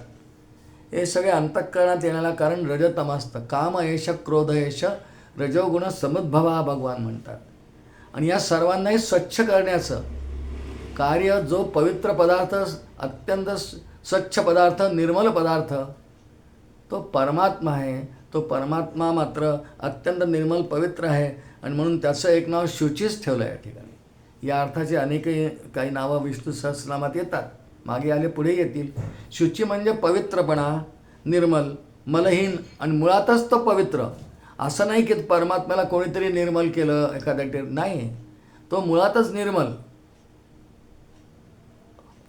हे सगळे अंतःकरणात येण्याला कारण रजतम असतं. काम एष क्रोध एष रजोगुण समुद्भवा भगवान म्हणतात. आणि या सर्वांनाही स्वच्छ करण्याचं कार्य जो पवित्र पदार्थ, अत्यंत स्वच्छ पदार्थ, निर्मल पदार्थ, तो परमात्मा आहे. तो परमात्मा मात्र अत्यंत निर्मल पवित्र आहे आणि म्हणून त्याचं एक नाव शुचीच ठेवलं आहे या ठिकाणी. या अर्थाचे अनेकही काही नावं विष्णू सहस्रनामात येतात, मागे आले पुढे येतील. शुची म्हणजे पवित्रपणा, निर्मल, मलहीन आणि मुळातच तो पवित्र. असं नाही की परमात्म्याला कोणीतरी निर्मल केलं एखाद्या नाही, तो मुळातच निर्मल.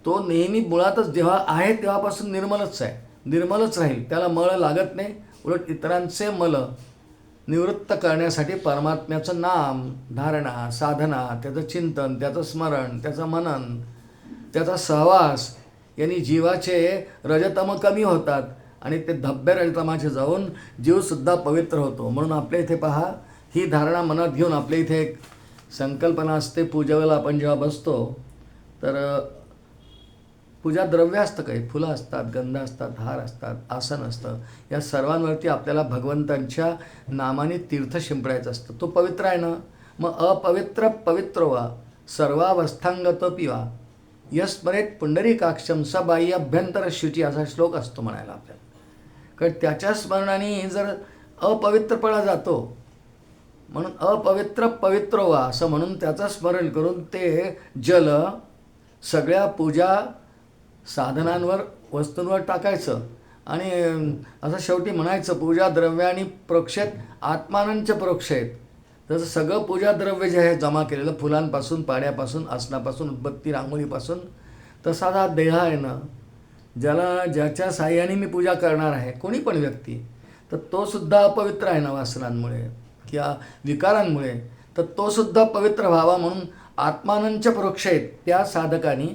तो नेहमी मुळातच जेव्हा आहे तेव्हापासून निर्मलच आहे, निर्मलच राहील. त्याला मळ लागत नाही. उलट इतरांचे मल निवृत्त करण्यासाठी परमात्म्याचं नाम, धारणा, साधना, त्याचं चिंतन, त्याचं स्मरण, त्याचं मनन, त्याचा सहवास यांनी जीवाचे रजतम कमी होतात आणि ते धब्बे रजतमाचे जाऊन जीवसुद्धा पवित्र होतो. म्हणून आपल्या इथे पहा, ही धारणा मनात घेऊन आपल्या इथे एक संकल्पना असते. पूजेला आपण जेव्हा बसतो तर पूजा द्रव्य असतं, काही फुलं असतात, गंध असतात, हार असतात, आसन असतं. या सर्वांवरती आपल्याला भगवंतांच्या नामाने तीर्थ शिंपडायचं असतं. तो पवित्र आहे ना. मग अपवित्र पवित्र व्हा, सर्वावस्थांगत पिवा यस्मरेत पुंडरीकाक्षम स बाह्य अभ्यंतर शुची असा श्लोक असतो म्हणायला आपल्याला. कारण त्याच्या स्मरणाने जर अपवित्रपणा जातो, म्हणून अपवित्र पवित्र व्हा असं म्हणून त्याचं स्मरण करून ते जल सगळ्या पूजा साधनांवर वस्तूंवर टाकायचं आणि असं शेवटी म्हणायचं पूजा द्रव्यानी प्रोक्षेत आत्मानंच प्रोक्षेत. जसं सगळं पूजा द्रव्य जे आहे जमा केलेलं फुलांपासून, पाण्यापासून, आसनापासून, उदबत्ती, रांगोळीपासून, तसा हा देह आहे ना, ज्याच्या साह्याने मी पूजा करणार आहे कोणी पण व्यक्ती, तर तो सुद्धा अपवित्र आहे ना वासनांमुळे किंवा विकारांमुळे. तर तो सुद्धा पवित्र व्हावा म्हणून आत्मानंच प्रोक्षेत त्या साधकांनी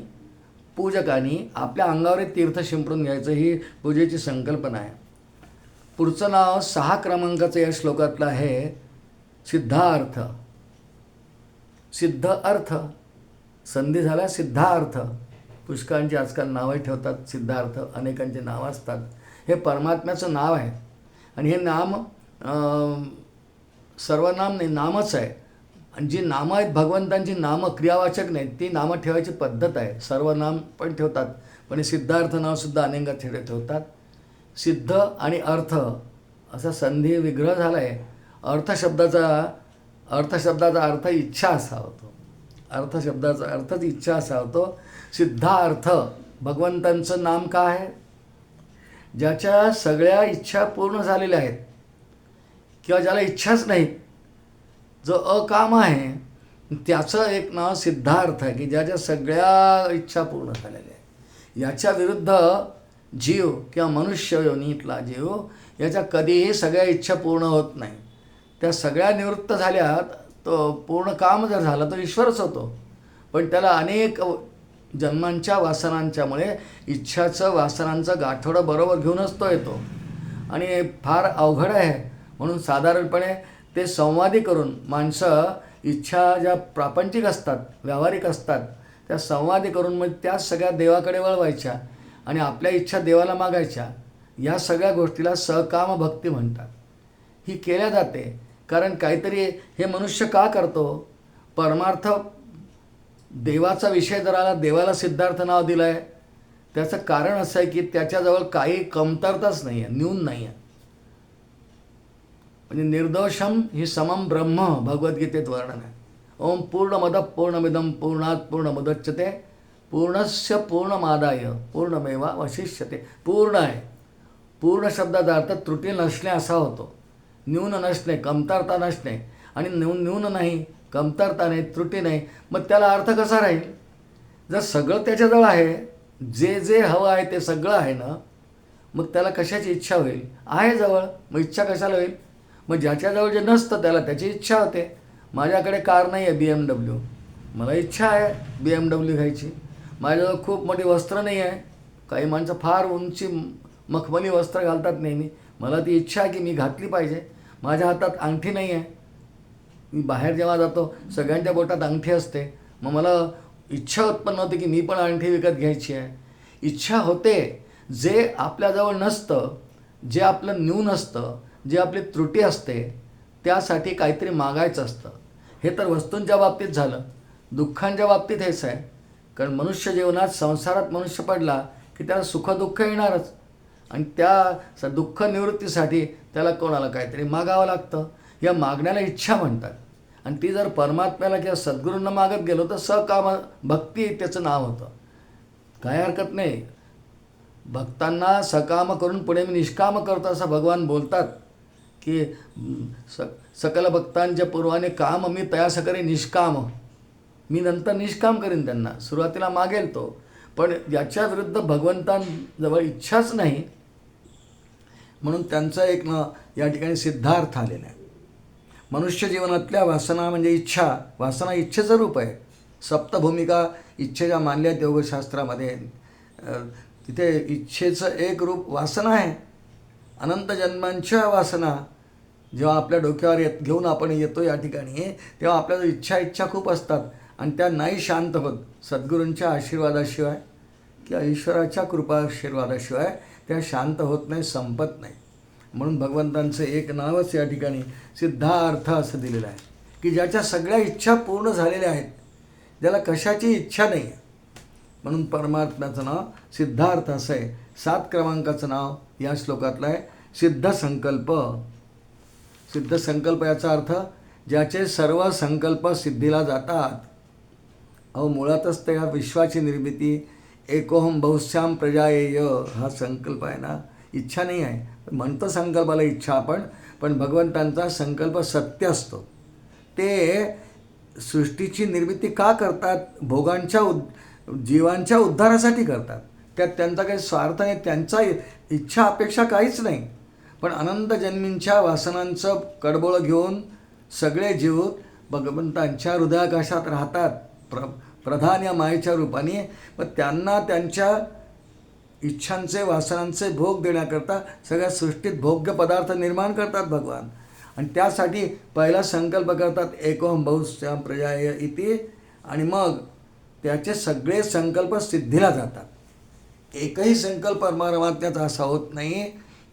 पूजकांनी आपल्या अंगावर तीर्थ शिंपडून घ्यायचं, ही पूजेची संकल्पना आहे. पुढचं नाव 6 क्रमांकाचं या श्लोकातलं आहे सिद्धार्थ. सिद्ध अर्थ, संधी झाला सिद्धार्थ. पुष्कळांची आजकाल नावं ठेवतात सिद्धार्थ, अनेकांचे नावं असतात. हे परमात्म्याचं नाव आहे आणि हे नाम सर्वनाम नाही, नामच आहे. आणि जी नामं आहेत भगवंतांची नामं क्रियावाचक नाहीत, ती नामं ठेवायची पद्धत आहे. सर्वनाम पण ठेवतात, पण हे सिद्धार्थ नावसुद्धा अनेक ठेवतात. सिद्ध आणि अर्थ असा संधी विग्रह झाला आहे. अर्थशब्दाचा अर्थ इच्छा असा होतो. अर्थशब्दाचा अर्थच इच्छा असा होतो. सिद्धार्थ भगवंतांचं नाम काय आहे? ज्याच्या सगळ्या इच्छा पूर्ण झालेल्या आहेत किंवा ज्याला इच्छाच नाहीत, जो अकाम आहे, त्याचं एक नाव सिद्धार्थ आहे की ज्याच्या सगळ्या इच्छा पूर्ण झालेल्या आहेत. याच्या विरुद्ध जीव किंवा मनुष्य योनीतला जीव, याच्या कधीही सगळ्या इच्छा पूर्ण होत नाही. त्या सगळ्या निवृत्त झाल्या, तो पूर्ण काम जर झालं तर ईश्वरच होतो. पण त्याला अनेक जन्मांच्या वासनांच्यामुळे इच्छाचं वासनांचं गाठोडं बरोबर घेऊनच तो येतो आणि फार अवघड आहे. म्हणून साधारणपणे ते संवादी करून माणसं इच्छा ज्या प्रापंचिक असतात, व्यावहारिक असतात, त्या संवादी करून मग त्या सगळ्या देवाकडे वळवायच्या आणि आपल्या इच्छा देवाला मागायच्या. या सगळ्या गोष्टीला सकाम भक्ती म्हणतात. ही केल्या जाते कारण काहीतरी हे मनुष्य का करतो? परमार्थ देवाचा विषय जर आला, देवाला सिद्धार्थ नाव दिलं आहे, त्याचं कारण असं आहे की त्याच्याजवळ काही कमतरताच नाही आहे, न्यून नाही आहे. म्हणजे निर्दोषम ही समम ब्रह्म भगवद्गीतेत वर्णन आहे. ओम पूर्णमद पूर्णमिदम पूर्णात पूर्णमुदच्यते पूर्णस्य पूर्णमादाय पूर्णमेवावशिष्यते. पूर्ण आहे. पूर्ण शब्दाचा अर्थ त्रुटी नसणे असा होतो. न्यून नसणे, कमतरता नसणे. आणि न्यून नाही, कमतरता नाही, त्रुटी नाही, मग त्याला अर्थ कसा राहील? जर सगळं त्याच्याजवळ आहे, जे जे हवं आहे ते सगळं आहे ना, मग त्याला कशाची इच्छा होईल? आहे जवळ, मग इच्छा कशाला होईल? मग ज्याच्याजवळ जे नसतं त्याला त्याची इच्छा होते. माझ्याकडे कार नाही आहे BMW, मला इच्छा आहे BMW घ्यायची. माझ्याजवळ खूप मोठी वस्त्र नाही आहे, काही माणसं फार उंची मखमली वस्त्र घालतात नेहमी, मला ती इच्छा आहे की मी घातली पाहिजे. माझ्या हातात अंगठी नाही आहे, मी बाहेर जेव्हा जातो सगळ्यांच्या बोटात अंगठी असते, मग मला इच्छा उत्पन्न होते की मी पण अंगठी विकत घ्यायची आहे. इच्छा होते. जे आपल्याजवळ नसतं, जे आपलं न्यून असतं, जे आपली त्रुटी असते, त्यासाठी काहीतरी मागायचं असतं. हे तर वस्तूंच्या बाबतीत झालं. दुःखांच्या बाबतीत हेच आहे. कारण मनुष्य जीवनात संसारात मनुष्य पडला की त्याला सुखदुःख येणारच आणि त्या दुःख निवृत्तीसाठी त्याला कोणाला काहीतरी मागावं लागतं. या मागण्याला इच्छा म्हणतात. आणि ती जर परमात्म्याला किंवा सद्गुरूंना मागत गेलो तर सकाम भक्ती त्याचं नाव होतं. काय हरकत नाही. भक्तांना सकाम करून पुढे मी निष्काम करतो असं भगवान बोलतात की सकल भक्तांच्या पूर्वाने काम मी तयास करे निष्काम. मी नंतर निष्काम करीन त्यांना, सुरुवातीला मागेल तो. पण याच्या विरुद्ध भगवंतांजवळ इच्छाच नाही, म्हणून त्यांचा एक या ठिकाणी सिद्धार्थ आलेला आहे. मनुष्य जीवनातल्या वासना म्हणजे इच्छा. वासना इच्छेचं रूप आहे. सप्तभूमिका इच्छेच्या मानल्यात योगशास्त्रामध्ये. तिथे इच्छेचं एक रूप वासना आहे. अनंत जन्मांच्या वासना जेव्हा आपल्या डोक्यावर घेऊन आपण येतो या ठिकाणी, तेव्हा आपल्याला इच्छा खूप असतात आणि त्या नाही शांत होत सद्गुरूंच्या आशीर्वादाशिवाय किंवा ईश्वराच्या कृपा आशीर्वादाशिवाय त्या शांत होत नाही, संपत नाही. म्हणून भगवंतांचं एक नावच या ठिकाणी सिद्धार्थ असं दिलेलं आहे की ज्याच्या सगळ्या इच्छा पूर्ण झालेल्या आहेत. ज्याला कशाची इच्छा नाही आहे. म्हणून परमात्म्याचं नाव सिद्धार्थ असं आहे. 7 क्रमांकाचं नाव या श्लोकातलं आहे सिद्ध संकल्प. सिद्ध संकल्प याचा अर्थ ज्याचे सर्व संकल्प सिद्धीला जातात. अहो मुळातच त्या विश्वाची निर्मिती एकोहम बहुश्याम प्रजायेय हा संकल्प आहे ना, इच्छा नाही आहे. म्हणतो संकल्पाला इच्छा आपण, पण भगवंतांचा संकल्प सत्य असतो. ते सृष्टीची निर्मिती का करतात? भोगांच्या जीवांच्या उद्धारासाठी करतात. त्यात त्यांचा काही स्वार्थ नाही, त्यांचा इच्छा अपेक्षा काहीच नाही. पण अनंत जन्मींच्या वासनांचं कडबोळं घेऊन सगळे जीव भगवंतांच्या हृदयाकाशात राहतात प्रधान या मायेच्या रूपाने. मग त्यांना त्यांच्या इच्छांचे वासनांचे भोग देण्याकरता सगळ्या सृष्टीत भोग्य पदार्थ निर्माण करतात भगवान. आणि त्यासाठी पहिला संकल्प करतात एकोहम बहुश्याम प्रजाय इति, आणि मग त्याचे सगळे संकल्प सिद्धीला जातात. एकही संकल्प परमात्म्याचा असा होत नाही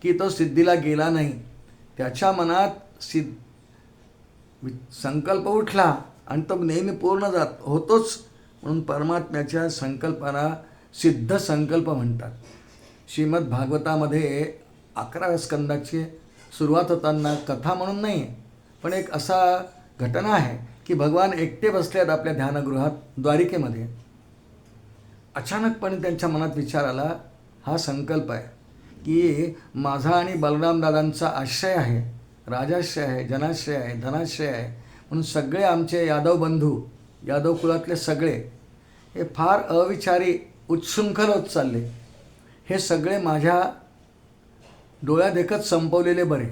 की तो सिद्धीला गेला नाही. त्याच्या मनात संकल्प उठला आणि तो नेहमी पूर्ण होतोच. म्हणून परमात्म्याच्या संकल्पाला सिद्ध संकल्प म्हणतात. श्रीमद भागवतामध्ये 11व्या स्कंदाची सुरुवात होताना कथा म्हणून नाही, पण एक असा घटना आहे की भगवान एकटे बसले आहेत आपल्या ध्यानगृहात द्वारिकेमध्ये. अचानकपणे त्यांच्या मनात विचार आला, हा संकल्प आहे की माझा आणि बलराम दादांचा आश्रय आहे, राजाश्रय आहे, जनाश्रय आहे, धनाश्रय आहे. म्हणून सगळे आमचे यादव बंधू, यादव कुळातले सगळे हे फार अविचारी उच्छृंखल होत चालले. हे सगळे माझ्या डोळ्यादेखत संपवलेले बरे.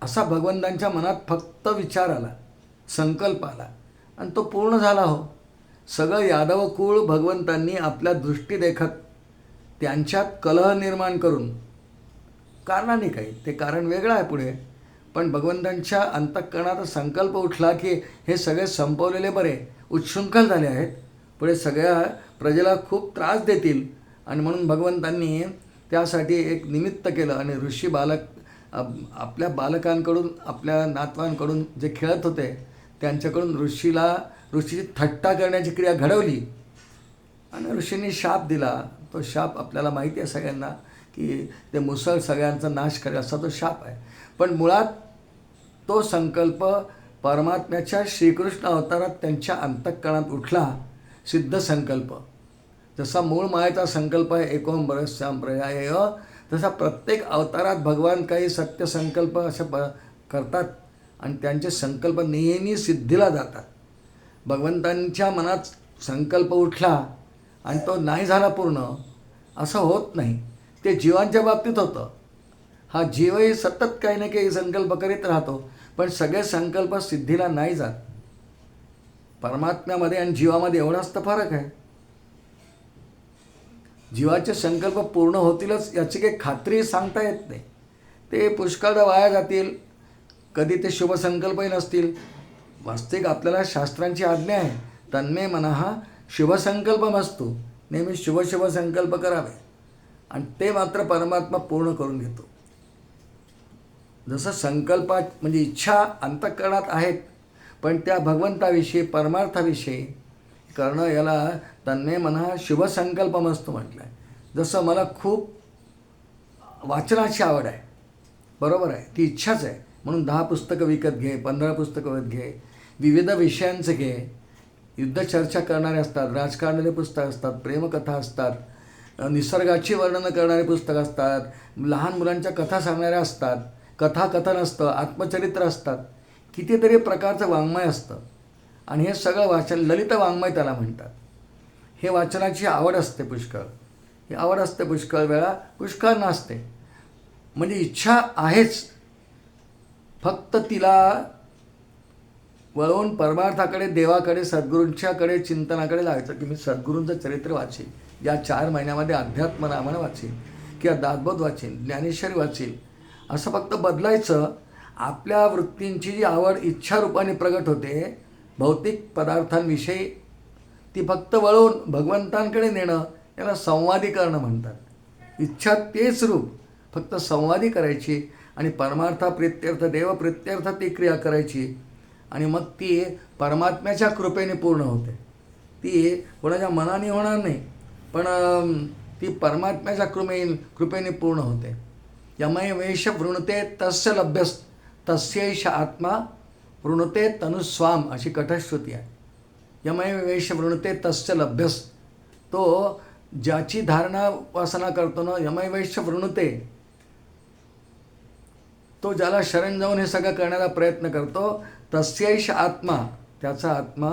असा भगवंतांच्या मनात फक्त विचार आला, संकल्प आला, आणि तो पूर्ण झाला. हो, सगळं यादव कुळ भगवंतांनी आपल्या दृष्टी देखत त्यांच्यात कलह निर्माण करून, कारणाने काही, ते कारण वेगळं आहे पुढे, पण भगवंतांच्या अंतःकरणात संकल्प उठला की हे सगळे संपवलेले बरे, उच्छृंखल झाले आहेत, पुढे सगळ्या प्रजेला खूप त्रास देतील. आणि म्हणून भगवंतांनी त्यासाठी एक निमित्त केलं आणि ऋषी बालक आपल्या बालकांकडून, आपल्या नातवांकडून जे खेळत होते त्यांच्याकडून ऋषीची थट्टा करण्याची क्रिया घडवली आणि ऋषींनी शाप दिला. तो शाप आपल्याला माहिती आहे सगळ्यांना की ते मुसळ सगळ्यांचा नाश करेल असा तो शाप आहे. पण मुळात तो संकल्प परमात्म्याच्या श्रीकृष्ण अवतारात त्यांच्या अंतःकरणात उठला, सिद्ध संकल्प. जसा मूळ मायेचा संकल्प आहे एकोम बहुश्याम प्रजायेय, तसा प्रत्येक अवतारात भगवान काही सत्य संकल्प असे करतात आणि त्यांचे संकल्प नेहमी सिद्धीला जातात. भगवंतांच्या मनात संकल्प उठला आणि तो नाही झाला पूर्ण, असं होत नाही. ते जीवांच्या बाबतीत होतं. हा जीवही सतत काही ना काही संकल्प करीत राहतो, पण सगळे संकल्प सिद्धीला नाही जात. परमात्म्यामध्ये आणि जीवामध्ये एवढाच तर फरक आहे. जीवाचे संकल्प पूर्ण होतीलच याची काही खात्री सांगता येत नाही. ते पुष्कळदा वाया जातील, कधी ते शुभसंकल्पही नसतील. वास्तविक आपल्याला शास्त्रांची आज्ञा आहे, तन्मे मनः शुभसंकल्पमस्तु, नेहमी शुभ संकल्प करावे, आणि ते मात्र परमात्मा पूर्ण करून घेतो. जसं संकल्पात म्हणजे इच्छा अंतःकरणात आहेत, पण त्या भगवंताविषयी परमार्थाविषयी करणं याला तन्मे मनः शुभसंकल्पमस्तु म्हटलं आहे. जसं मला खूप वाचनाची आवड आहे, बरोबर आहे, ती इच्छाच आहे, म्हणून 10 पुस्तकं विकत घे, 15 पुस्तकं विकत घे, विविध विषयांचं घे. युद्धचर्चा करणारे असतात, राजकारणाचे पुस्तक असतात, प्रेमकथा असतात, निसर्गाची वर्णनं करणारे पुस्तकं असतात, लहान मुलांच्या कथा सांगणाऱ्या असतात, कथाकथन असतं, आत्मचरित्र असतात, कितीतरी प्रकारचं वाङ्मय असतं. आणि हे सगळं वाचन ललित वाङ्मय त्याला म्हणतात. हे वाचनाची आवड असते पुष्कळ, ही आवड असते पुष्कळ वेळा, पुष्कळ नसते. म्हणजे इच्छा आहेच, फक्त तिला वळवून परमार्थाकडे, देवाकडे, सद्गुरूंच्याकडे, चिंतनाकडे लावायचं की मी सद्गुरूंचं चरित्र वाचेन, या 4 महिन्यामध्ये अध्यात्म रामायण वाचेन किंवा दासबोध वाचेन, ज्ञानेश्वरी वाचेन, असं फक्त बदलायचं. आपल्या वृत्तींची जी आवड इच्छा रूपाने प्रगट होते भौतिक पदार्थांविषयी, ती फक्त वळवून भगवंतांकडे नेणं याला संवादीकरण म्हणतात. इच्छा तेच रूप फक्त संवादी करायची आणि परमार्थाप्रित्यर्थ, देवप्रित्यर्थ ती क्रिया करायची, आणि मग ती परमात्म्याच्या कृपेने पूर्ण होते. ती कोणाच्या मनाने होणार नाही, पण ती परमात्म्याच्या कृपेने पूर्ण होते. यमय वेश वृणते तस्य लभ्यस तस्यैष आत्मा वृणते तनुस्वाम अशी कठश्रुती आहे. यमय वेश वृणते तस्य लभ्यस, तो ज्याची धारणा वासना करतो ना, यमय वैश्य वृणते, तो ज्याला शरण जाऊन हे सगळं करण्याचा प्रयत्न करतो, तस्यैष आत्मा, त्याचा आत्मा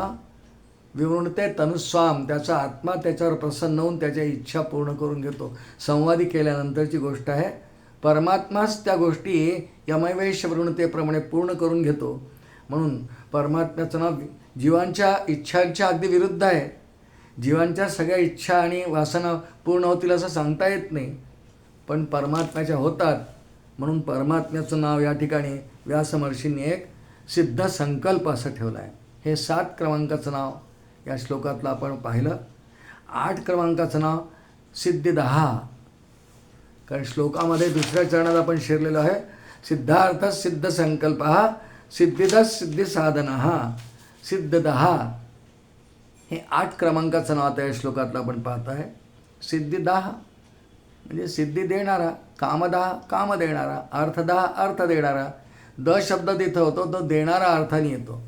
विवृणते तनुस्वाम, त्याचा आत्मा त्याच्यावर प्रसन्न होऊन त्याच्या इच्छा पूर्ण करून घेतो. संवादी केल्यानंतरची गोष्ट आहे. परमात्माच त्या गोष्टी यमैवैश वृणतेप्रमाणे पूर्ण करून घेतो. म्हणून परमात्म्याचं नाव जीवांच्या इच्छांच्या अगदी विरुद्ध आहे. जीवांच्या सगळ्या इच्छा आणि वासना पूर्ण होतील असं सांगता येत नाही, पण परमात्म्याच्या होतात. म्हणून परमात्म्याचं नाव या ठिकाणी व्यासमहर्षींनी एक सिद्ध संकल्प असं ठेवलं आहे. हे 7 क्रमांकाचं नाव या श्लोकातलं आपण पाहिलं. 8 क्रमांकाचं नाव सिद्धी 10, कारण श्लोकामध्ये दुसऱ्या चरणात आपण शिरलेलो आहे. सिद्धार्थ सिद्ध संकल्प सिद्धिदस सिद्धी साधना सिद्ध 10, हे 8 क्रमांकाचं नाव आता या श्लोकातलं आपण पाहत आहे. सिद्धी 10 म्हणजे सिद्धी देणारा, काम 10 काम देणारा, अर्थ 10 अर्थ देणारा. द शब्द तिथं होतो, तो देणारा अर्थाने येतो.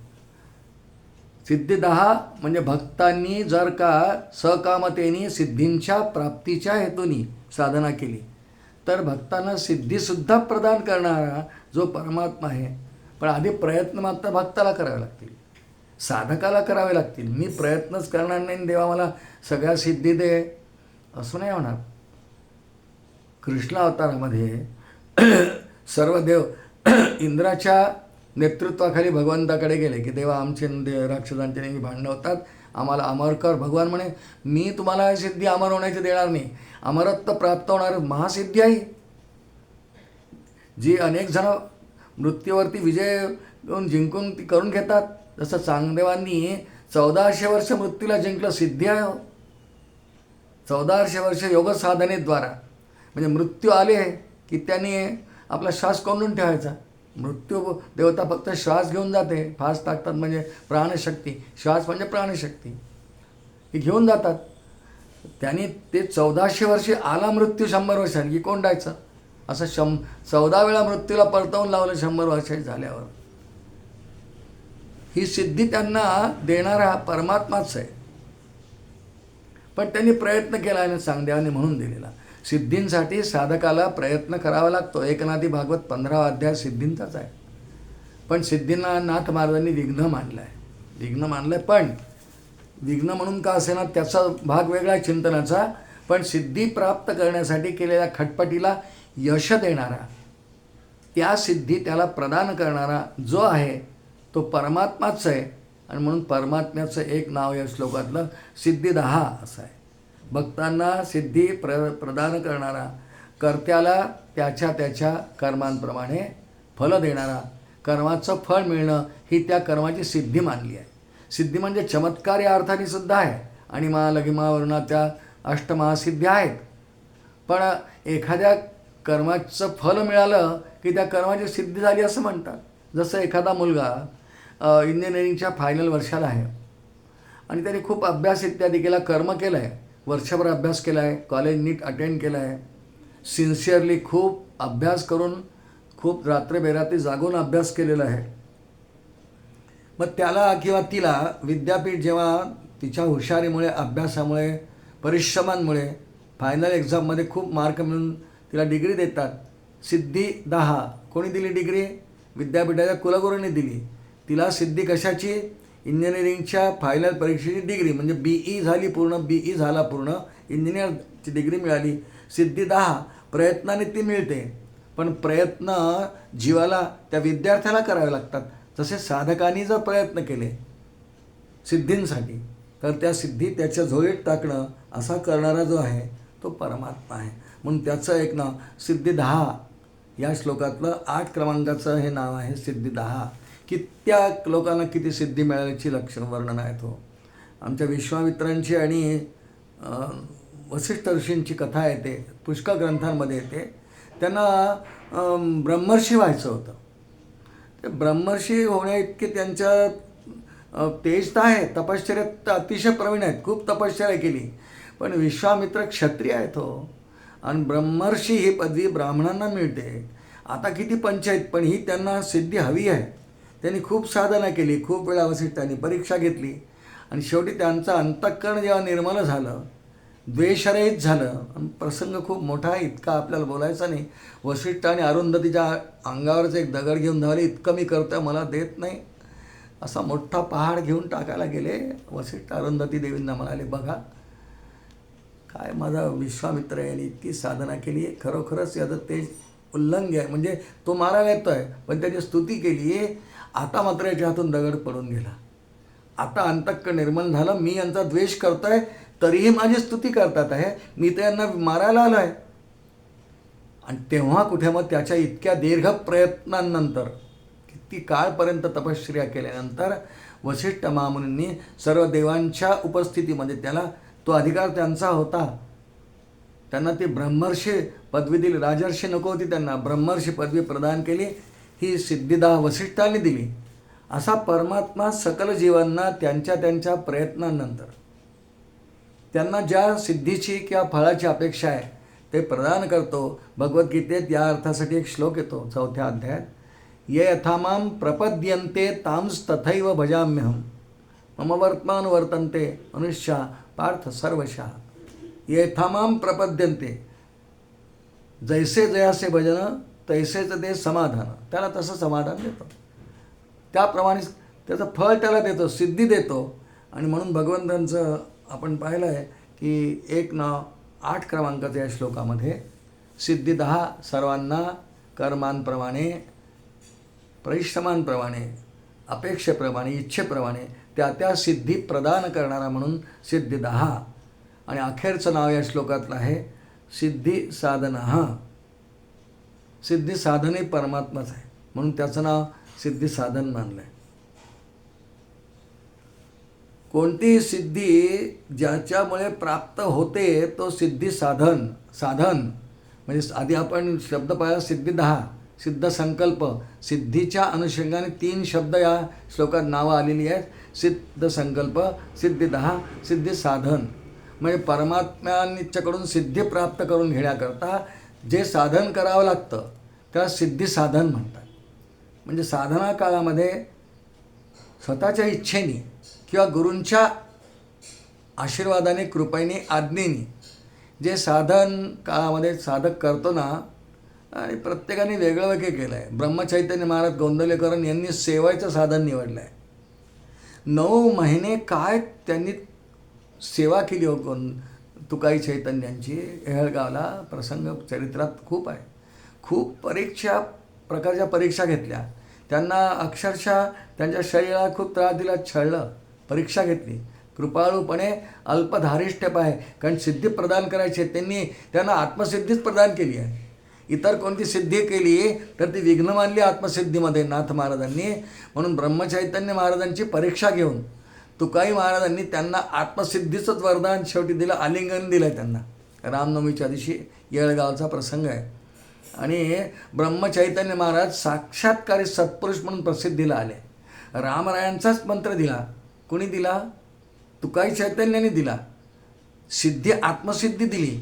सिद्धी 10 म्हणजे भक्तांनी जर का सकामतेने सिद्धींच्या प्राप्तीच्या हेतूनी साधना केली तर भक्तांना सिद्धीसुद्धा प्रदान करणारा जो परमात्मा आहे. पण आधी प्रयत्न मात्र भक्ताला करावे लागतील, साधकाला करावे लागतील. मी प्रयत्नच करणार नाही, देवा मला सगळ्या सिद्धी दे, असं नाही होणार. कृष्ण अवतारामध्ये सर्व देव इंद्राच्या नेतृत्वाखाली भगवंताकडे गेले की देवा आमचे राक्षसांचे नेहमी भांडणं होतात, आम्हाला अमर कर. भगवान म्हणे मी तुम्हाला सिद्धी अमर होण्याची देणार नाही. अमरत्व प्राप्त होणार महासिद्धी आहे जी अनेक जण मृत्यूवरती विजय जिंकून ती करून घेतात. जसं चांगदेवांनी 1400 वर्ष मृत्यूला जिंकलं, सिद्धी आहे. 1400 वर्ष योग साधनेद्वारा, म्हणजे मृत्यू आले की त्यांनी आपला श्वास कोंडून ठेवायचा. मृत्यू देवता फक्त श्वास घेऊन जाते, फास टाकतात म्हणजे प्राणशक्ती, श्वास म्हणजे प्राणशक्ती, ही घेऊन जातात. त्यांनी ते 1400 वर्षे आला मृत्यू 100 वर्षांनी की कोंडायचं, असं 14 वेळा मृत्यूला परतवून लावलं 100 वर्ष झाल्यावर. ही सिद्धी त्यांना देणारा परमात्माच आहे, पण त्यांनी प्रयत्न केला आणि चांगदेवाने म्हणून दिलेला. सिद्धींसाठी साधकाला प्रयत्न करावा लागतो. एकनाथी भागवत 15वा अध्याय सिद्धींचाच आहे. पण सिद्धींना नाथ महाराजांनी विघ्न मानलं आहे. विघ्न मानलं आहे, पण विघ्न म्हणून का असेना त्याचा भाग वेगळा आहे चिंतनाचा. पण सिद्धी प्राप्त करण्यासाठी केलेल्या खटपटीला यश देणारा, त्या सिद्धी त्याला प्रदान करणारा जो आहे तो परमात्माच आहे. आणि म्हणून परमात्म्याचं एक नाव या श्लोकातलं सिद्धी 10 असं आहे. भक्तांना सिद्धी प्रदान करणारा, कर्त्याला त्याच्या त्याच्या कर्मांप्रमाणे फल देणारा, कर्माचं फळ मिळणं ही त्या कर्माची सिद्धी मानली आहे. सिद्धी म्हणजे चमत्कार या अर्थाने सुद्धा आहे. आणि लघिमा वरुणा त्या अष्टमहासिद्ध्या आहेत. पण एखाद्या कर्माचं फल मिळालं की त्या कर्माची सिद्धी झाली असं म्हणतात. जसं एखादा मुलगा इंजिनिअरिंगच्या फायनल वर्षाला आहे आणि त्याने खूप अभ्यास इत्यादी केला, कर्म केलं आहे, वर्षभर अभ्यास केला आहे, कॉलेज नीट अटेंड केलं आहे, सिन्सिअरली खूप अभ्यास करून खूप रात्रबेरात्री जागून अभ्यास केलेला आहे. मग त्याला किंवा तिला विद्यापीठ जेव्हा तिच्या हुशारीमुळे, अभ्यासामुळे, परिश्रमांमुळे फायनल एक्झाममध्ये खूप मार्क मिळून तिला डिग्री देतात. सिद्धी 10 कोणी दिली डिग्री? विद्यापीठाच्या कुलगुरूंनी दिली. तिला सिद्धी कशाची? इंजिनिअरिंगच्या फायनल परीक्षेची डिग्री, म्हणजे BE झाली पूर्ण, BE झाला पूर्ण, इंजिनिअरची डिग्री मिळाली. सिद्धी 10 प्रयत्नाने ती मिळते. पण प्रयत्न जीवाला, त्या विद्यार्थ्याला करावे लागतात. तसे साधकांनी जर प्रयत्न केले सिद्धींसाठी तर त्या सिद्धी त्याच्या झोळीत टाकणं असा करणारा जो आहे तो परमात्मा आहे. म्हणून त्याचं एक नाव सिद्धी 10 या श्लोकातलं 8 क्रमांकाचं हे नाव आहे सिद्धी 10. की त्या लोकांना किती सिद्धी मिळाल्याची लक्षण वर्णन आहेत. हो, आमच्या विश्वामित्रांची आणि वसिष्ठ ऋषींची कथा येते, पुष्कळ ग्रंथांमध्ये येते. त्यांना ब्रह्मर्षी व्हायचं होतं. ते ब्रह्मर्षी होण्या इतके त्यांच्या तेज तर आहे, तपश्चर्यात अतिशय प्रवीण आहेत, खूप तपश्चर्या केली, पण विश्वामित्र क्षत्रिय आहे तो, आणि ब्रह्मर्षी ही पदवी ब्राह्मणांना मिळते. आता किती पंचायत, पण ही त्यांना सिद्धी हवी आहे. त्यांनी खूप साधना केली, खूप वेळा वसिष्ठांनी परीक्षा घेतली, आणि शेवटी त्यांचं अंतःकरण जेव्हा निर्मल झालं, द्वेषरहित झालं, आणि प्रसंग खूप मोठा आहे, इतका आपल्याला बोलायचा नाही. वसिष्ठ आणि अरुंधतीच्या अंगावरच एक दगड घेऊन धावले, इतकं मी करतं मला देत नाही, असा मोठा पहाड घेऊन टाकायला गेले. वसिष्ठ अरुंधती देवींना म्हणाले, बघा काय माझा विश्वामित्र आहे, आणि इतकी साधना केली आहे, खरोखरच याचं तेज उल्लंघ आहे, म्हणजे तो मारायला येतो आहे, पण त्याची स्तुती केली आहे. आता मात्र याच्या हातून दगड पडून गेला. आता अंतःकरण निर्मल झालं, मी यांचा द्वेष करतोय तरीही माझी स्तुती करतात आहे, मी तर यांना मारायला आलो आहे. आणि तेव्हा कुठे मग त्याच्या इतक्या दीर्घ प्रयत्नांनंतर, किती काळपर्यंत तपश्चर्या केल्यानंतर वसिष्ठ महामुनींनी सर्व देवांच्या उपस्थितीमध्ये, त्याला तो अधिकार त्यांचा होता, त्यांना ती ब्रह्मर्षी पदवी दिली. राजर्षी नको होती त्यांना, ब्रह्मर्षी पदवी प्रदान केली. ही सिद्धिदा वसिष्ठांनी दिली. असा परमात्मा सकल जीवांना त्यांच्या त्यांच्या प्रयत्नांनंतर त्यांना ज्या सिद्धीची किंवा फळाची अपेक्षा आहे ते प्रदान करतो. भगवद्गीतेत या अर्थासाठी एक श्लोक येतो 4थ्या अध्यायात, ये यथामाम प्रपद्यन्ते तांस तथैव भजाम्यहम मम वर्तमान वर्तन्ते मनुष्या पार्थ सर्वशः. ये यथामाम प्रपद्यन्ते, जैसे जयासे भजन तैसेच ते समाधान, त्याला तसं समाधान देतो, त्याप्रमाणे त्याचं फळ त्याला देतो, सिद्धी देतो. आणि म्हणून भगवंतांचं आपण पाहिलं आहे की 1-8 क्रमांकाच्या या श्लोकामध्ये सिद्धी 10 सर्वांना कर्मांप्रमाणे, परिश्रमांप्रमाणे, अपेक्षेप्रमाणे, इच्छेप्रमाणे त्या त्या सिद्धी प्रदान करणारा म्हणून सिद्धी 10. आणि अखेरचं नाव या श्लोकातलं आहे सिद्धी साधना. सिद्धी साधनही परमात्माच आहे, म्हणून त्याचं नाव सिद्धी साधन मानलं आहे. कोणतीही सिद्धी ज्याच्यामुळे प्राप्त होते तो सिद्धी साधन. साधन म्हणजे आधी आपण शब्द पाहिला सिद्धी 10, सिद्ध संकल्प. सिद्धीच्या अनुषंगाने 3 शब्द या श्लोकात नावं आलेली आहेत, सिद्ध संकल्प, सिद्धी 10, सिद्धी साधन. म्हणजे परमात्म्यांच्याकडून सिद्धी प्राप्त करून घेण्याकरता जे साधन करावं लागतं त्याला सिद्धी साधन म्हणतात. म्हणजे साधना काळामध्ये स्वतःच्या इच्छेने किंवा गुरूंच्या आशीर्वादाने, कृपेने, आज्ञेने जे साधन काळामध्ये साधक करतो ना, आणि प्रत्येकाने वेगळं वेगळं केलं आहे. ब्रह्मचैतन्य महाराज गोंदवलेकरांनी यांनी सेवायचं साधन निवडलं आहे. 9 महिने काय त्यांनी सेवा केली हो तुकाई चैतन्यांची. येहळगावला प्रसंग चरित्रात खूप आहे. खूप प्रकारच्या परीक्षा घेतल्या. त्यांना अक्षरशः त्यांच्या शरीराला खूप त्रास दिला, छळलं, परीक्षा घेतली. कृपाळूपणे अल्पधारिष्ठ्य आहे, कारण सिद्धी प्रदान करायची त्यांना आत्मसिद्धीच प्रदान केली आहे. इतर कोणती सिद्धी केली तर ती विघ्न मानली आत्मसिद्धीमध्ये नाथ महाराजांनी. म्हणून ब्रह्मचैतन्य महाराजांची परीक्षा घेऊन तुकाई महाराजांनी त्यांना आत्मसिद्धीचंच वरदान शेवटी दिलं, आलिंगन दिलं त्यांना. रामनवमीच्या दिवशी येळगावचा प्रसंग आहे. आणि ब्रह्मचैतन्य महाराज साक्षात्कारी सत्पुरुष म्हणून प्रसिद्धीला आले. रामरायांचाच मंत्र दिला. कुणी दिला? तुकाई चैतन्याने दिला. सिद्धी, आत्मसिद्धी दिली.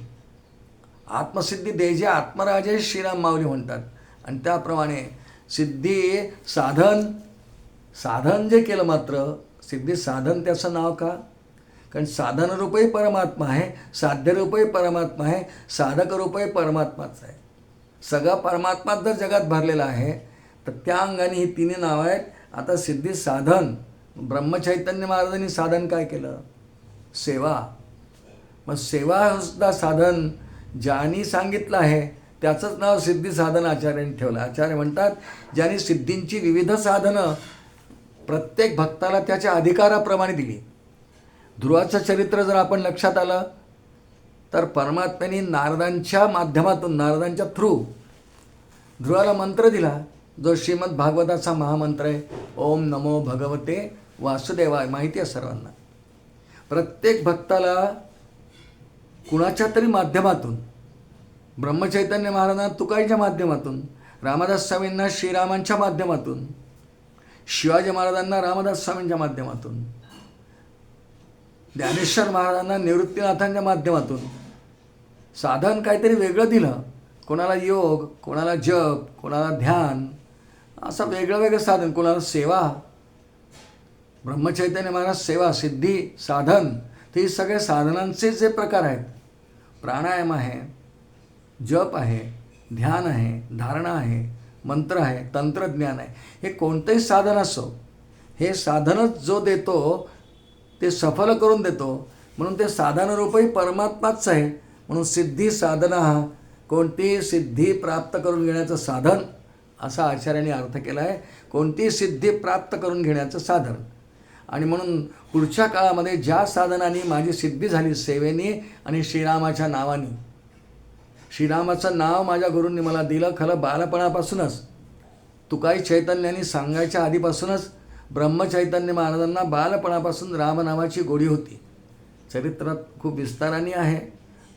आत्मसिद्धी द्यायचे आत्मराजे श्रीराम माऊली म्हणतात. आणि त्याप्रमाणे सिद्धी साधन जे केलं, मात्र सिद्धी साधन त्याचं नाव का? कारण साधनरूपही परमात्मा आहे, साध्यरूपही परमात्मा आहे, साधकरूपही परमात्माच आहे. सगळा परमात्माच जर जगात भरलेला आहे तर त्या अंगाने ही 3 नावं आहेत. आता सिद्धी साधन, ब्रह्मचैतन्य महाराजांनी साधन काय केलं? सेवा. मग सेवासुद्धा साधन ज्यांनी सांगितलं आहे त्याचंच नाव सिद्धी साधन आचार्यांनी ठेवलं. आचार्य म्हणतात ज्यांनी सिद्धींची विविध साधनं प्रत्येक भक्ताला त्याच्या अधिकाराप्रमाणे दिली. ध्रुवाचं चरित्र जर आपण लक्षात आलं तर परमात्म्याने नारदांच्या माध्यमातून, नारदांच्या थ्रू ध्रुवाला मंत्र दिला, जो श्रीमद भागवताचा महामंत्र आहे, ओम नमो भगवते वासुदेवाय. माहिती आहे सर्वांना. प्रत्येक भक्ताला कुणाच्या तरी माध्यमातून, ब्रह्मचैतन्य महाराजांना तुकाईच्या माध्यमातून, रामदास स्वामींना श्रीरामांच्या माध्यमातून, शिवाजी महाराजांना रामदास स्वामींच्या माध्यमातून, ज्ञानेश्वर महाराजांना निवृत्तीनाथांच्या माध्यमातून साधन काहीतरी वेगळं दिलं. कोणाला योग, कोणाला जप, कोणाला ध्यान, असं वेगळं वेगळं साधन, कोणाला सेवा. ब्रह्मचैतन्य महाराज सेवा, सिद्धी, साधन, ते हे सगळे साधनांचे जे प्रकार आहेत, प्राणायाम आहे, जप आहे, ध्यान आहे, धारणा आहे, मंत्र आहे, तंत्रज्ञान आहे, हे कोणतंही साधन असो, हे साधनच जो देतो ते सफल करून देतो. म्हणून ते साधनरूपही परमात्माच आहे. म्हणून सिद्धी साधना हा कोणतीही सिद्धी प्राप्त करून घेण्याचं साधन, असा आचार्यांनी अर्थ केला आहे. कोणतीही सिद्धी प्राप्त करून घेण्याचं साधन. आणि म्हणून पुढच्या काळामध्ये ज्या साधनाने माझी सिद्धी झाली सेवेने आणि श्रीरामाच्या नावाने, श्रीरामाचं नाव माझ्या गुरूंनी मला दिलं. खरं बालपणापासूनच, तुकाई चैतन्याने सांगायच्या आधीपासूनच ब्रह्मचैतन्य महाराजांना बालपणापासून रामनामाची गोडी होती. चरित्रात खूप विस्ताराने आहे,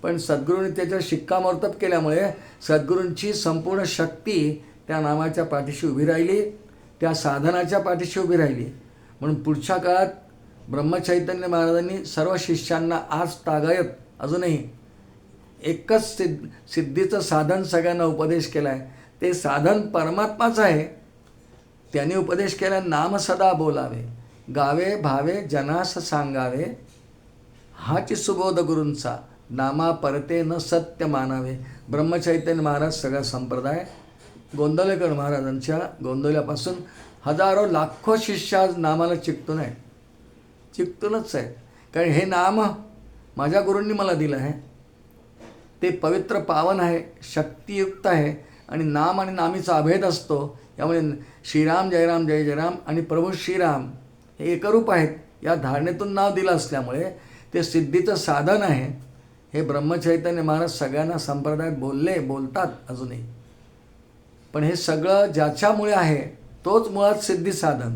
पण सद्गुरूंनी त्याच्यावर शिक्कामोर्तब केल्यामुळे सद्गुरूंची संपूर्ण शक्ती त्या नामाच्या पाठीशी उभी राहिली, त्या साधनाच्या पाठीशी उभी राहिली. म्हणून पुढच्या काळात ब्रह्मचैतन्य महाराजांनी सर्व शिष्यांना आज तागायत अजूनही एकच सिद्धीचं साधन सगळ्यांना उपदेश केला आहे. ते साधन परमात्माच आहे. त्याने उपदेश केला, नाम सदा बोलावे, गावे भावे जनास सांगावे, हाची सुबोध गुरूंचा, नामा परते न सत्य मानावे. ब्रह्मचैतन्य महाराज सगळा संप्रदाय गोंदवलेकर महाराजांच्या गोंदवल्यापासून हजारो लाखो शिष्य आज नामाला चिकटून आहेत, चिकटूनच आहेत. कारण हे नाम माझ्या गुरूंनी मला दिलं आहे. ते पवित्र पावन आहे, शक्तियुक्त आहे आणि नाम आणि नामीचा अभेद असतो. यामुळे श्रीराम जयराम जय जयराम आणि प्रभू श्रीराम हे एकरूप आहेत. या धारणेतून नाव दिलं असल्यामुळे ते सिद्धीचं साधन आहे. हे ब्रह्मचैतन्य महाराज सगळ्यांना संप्रदायात बोलतात अजूनही. पण हे सगळं ज्याच्यामुळे आहे तोच मुळात सिद्धी साधन.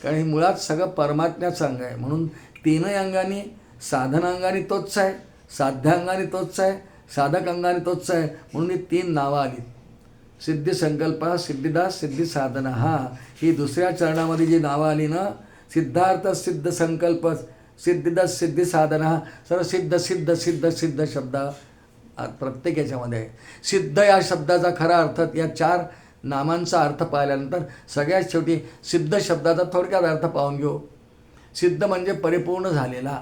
कारण हे मुळात सगळं परमात्म्याचं अंग आहे. म्हणून तीनही अंगाने, साधनांगाने तोच आहे, साध्यांगाने तोच आहे, साधक अंगाने तोच आहे. म्हणून ही 3 नावं आली. सिद्धी संकल्प, सिद्धिदास, सिद्धी साधना. ही दुसऱ्या चरणामध्ये जी नावं आली ना, सिद्धार्थ, सिद्ध संकल्प, सिद्धिदास, सिद्धी साधना, सर्व सिद्ध सिद्ध सिद्ध सिद्ध शब्द प्रत्येक याच्यामध्ये आहे. सिद्ध या शब्दाचा खरा अर्थ, या 4 नामांचा अर्थ पाहिल्यानंतर सगळ्यात शेवटी सिद्ध शब्दाचा थोडक्यात अर्थ पाहून घेऊ. सिद्ध म्हणजे परिपूर्ण झालेला.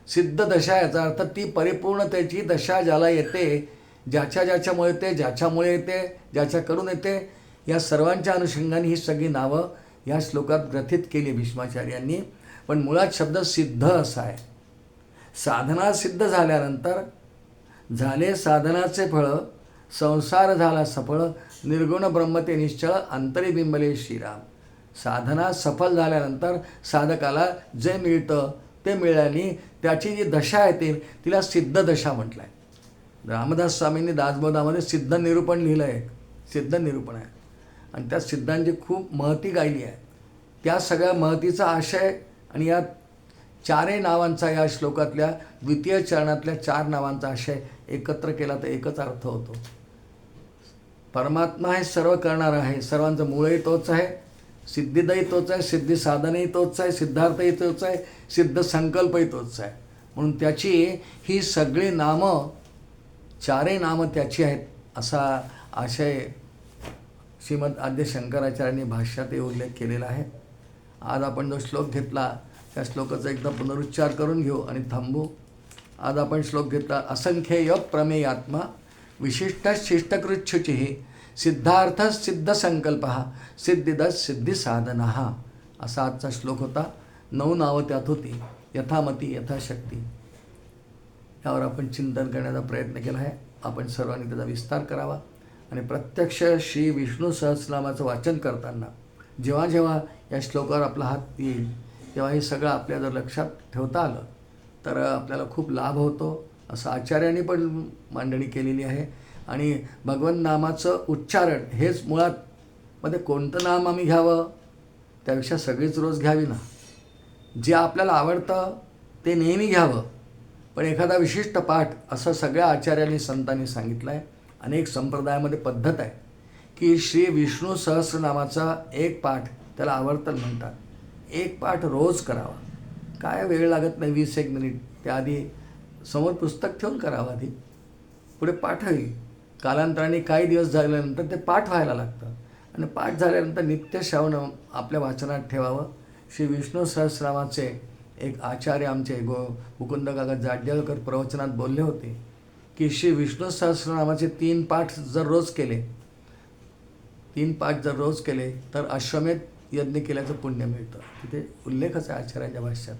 सिद्ध दशा याचा अर्थ ती परिपूर्णतेची दशा ज्याला येते, ज्याच्यामुळे येते, ज्याच्यामुळे येते, ज्याच्याकडून येते, या सर्वांच्या अनुषंगाने ही सगळी नावं या श्लोकात ग्रथित केली भीष्माचार्यांनी. पण मुळात शब्द सिद्ध असा आहे. साधना सिद्ध झाल्यानंतर झाले साधनाचे फळ, संसार झाला सफळ, निर्गुण ब्रह्मते निश्चळ, अंतरी बिंबले श्रीराम. साधना सफल झाल्यानंतर साधकाला जे मिळतं ते मिळाली, त्याची जी दशा येते तिला सिद्ध दशा म्हटलं आहे. रामदास स्वामींनी दासबोधामध्ये सिद्ध निरूपण लिहिलं आहे. सिद्ध निरूपण आहे आणि त्या सिद्धांची खूप महती गायली आहे. त्या सगळ्या महतीचा आशय आणि या 4 नावांचा, या श्लोकातल्या द्वितीय चरणातल्या 4 नावांचा आशय एकत्र केला तर एकच अर्थ होतो. परमात्मा हे सर्व करणारा आहे. सर्वांचं मूळही तोच आहे, सिद्धिदही तोच आहे, सिद्धी साधनही तोच आहे, सिद्धार्थही तोच आहे, सिद्ध संकल्पही तोच आहे. म्हणून त्याची ही सगळी नामं, 4 नामं त्याची आहेत, असा आशय श्रीमद आद्य शंकराचार्यांनी भाष्यातही उल्लेख केलेला आहे. आज आपण जो श्लोक घेतला त्या श्लोकाचा एकदा पुनरुच्चार करून घेऊ आणि थांबू. आज आपण श्लोक घेतला, असंख्येय प्रमेयात्मा विशिष्ट शिष्टकृच्छुचिः सिद्धार्थ सिद्ध संकल्प सिद्धिदस सिद्धी साधना. असा आजचा श्लोक होता. 9 नावं त्यात होती. यथामती यथाशक्ती यावर आपण चिंतन करण्याचा प्रयत्न केला आहे. आपण सर्वांनी त्याचा विस्तार करावा आणि प्रत्यक्ष श्री विष्णू सहस्रनामाचं वाचन करताना जेव्हा जेव्हा या श्लोकावर आपला हात येईल तेव्हा हे सगळं आपल्या जर लक्षात ठेवता आलं तर आपल्याला खूप लाभ होतो, असं आचार्यांनी पण मांडणी केलेली आहे. आणि भगवंत नामाचं उच्चारण हेच मुळात, मध्ये कोणतं नाम आम्ही घ्यावं त्यापेक्षा सगळीच रोज घ्यावी ना. जे आपल्याला आवडतं ते नेहमी घ्यावं, पण एखादा विशिष्ट पाठ असं सगळ्या आचार्यांनी संतांनी सांगितलं आहे. अनेक संप्रदायामध्ये पद्धत आहे की श्री विष्णू सहस्रनामाचा एक पाठ त्याला आवर्तन म्हणतात. एक पाठ रोज करावा. काय वेळ लागत नाही, 20 मिनिट. त्याआधी समोर पुस्तक ठेवून करावं. आधी पुढे पाठ होईल. कालांतराने काही दिवस झाल्यानंतर ते पाठ व्हायला लागतं आणि पाठ झाल्यानंतर नित्य श्रवण आपल्या वाचनात ठेवावं. श्री विष्णू सहस्रनामाचे एक आचार्य आमचे मुकुंद काका जाडजळकर प्रवचनात बोलले होते की श्री विष्णू सहस्रनामाचे 3 पाठ जर रोज केले, 3 पाठ जर रोज केले तर अश्वमेध यज्ञ केल्याचं पुण्य मिळतं. तिथे उल्लेखच आहे आचार्यांच्या भाष्यात.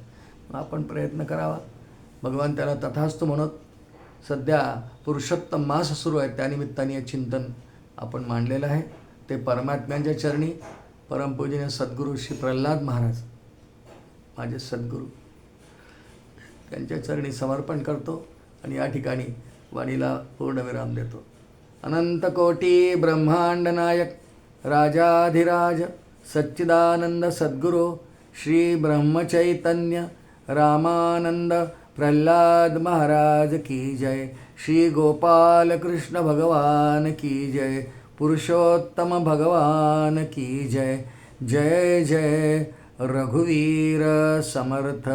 मग आपण प्रयत्न करावा. भगवान त्याला तथास्तु म्हणत. सध्या पुरुषोत्तम मास सुरू आहे, त्यानिमित्ताने हे चिंतन आपण मांडलेलं आहे. ते परमात्म्यांच्या चरणी परमपूजनीय सद्गुरू श्री प्रल्हाद महाराज, माझे सद्गुरू, त्यांच्या चरणी समर्पण करतो आणि या ठिकाणी वाणीला पूर्णविराम देतो. अनंत कोटी ब्रह्मांड नायक राजाधिराज सच्चिदानंद सद्गुरू श्री ब्रह्मचैतन्य रामानंद प्रल्हाद महाराज की जय. श्री गोपाल कृष्ण भगवान की जय. पुरुषोत्तम भगवान की जय. जय जय रघुवीर समर्थ.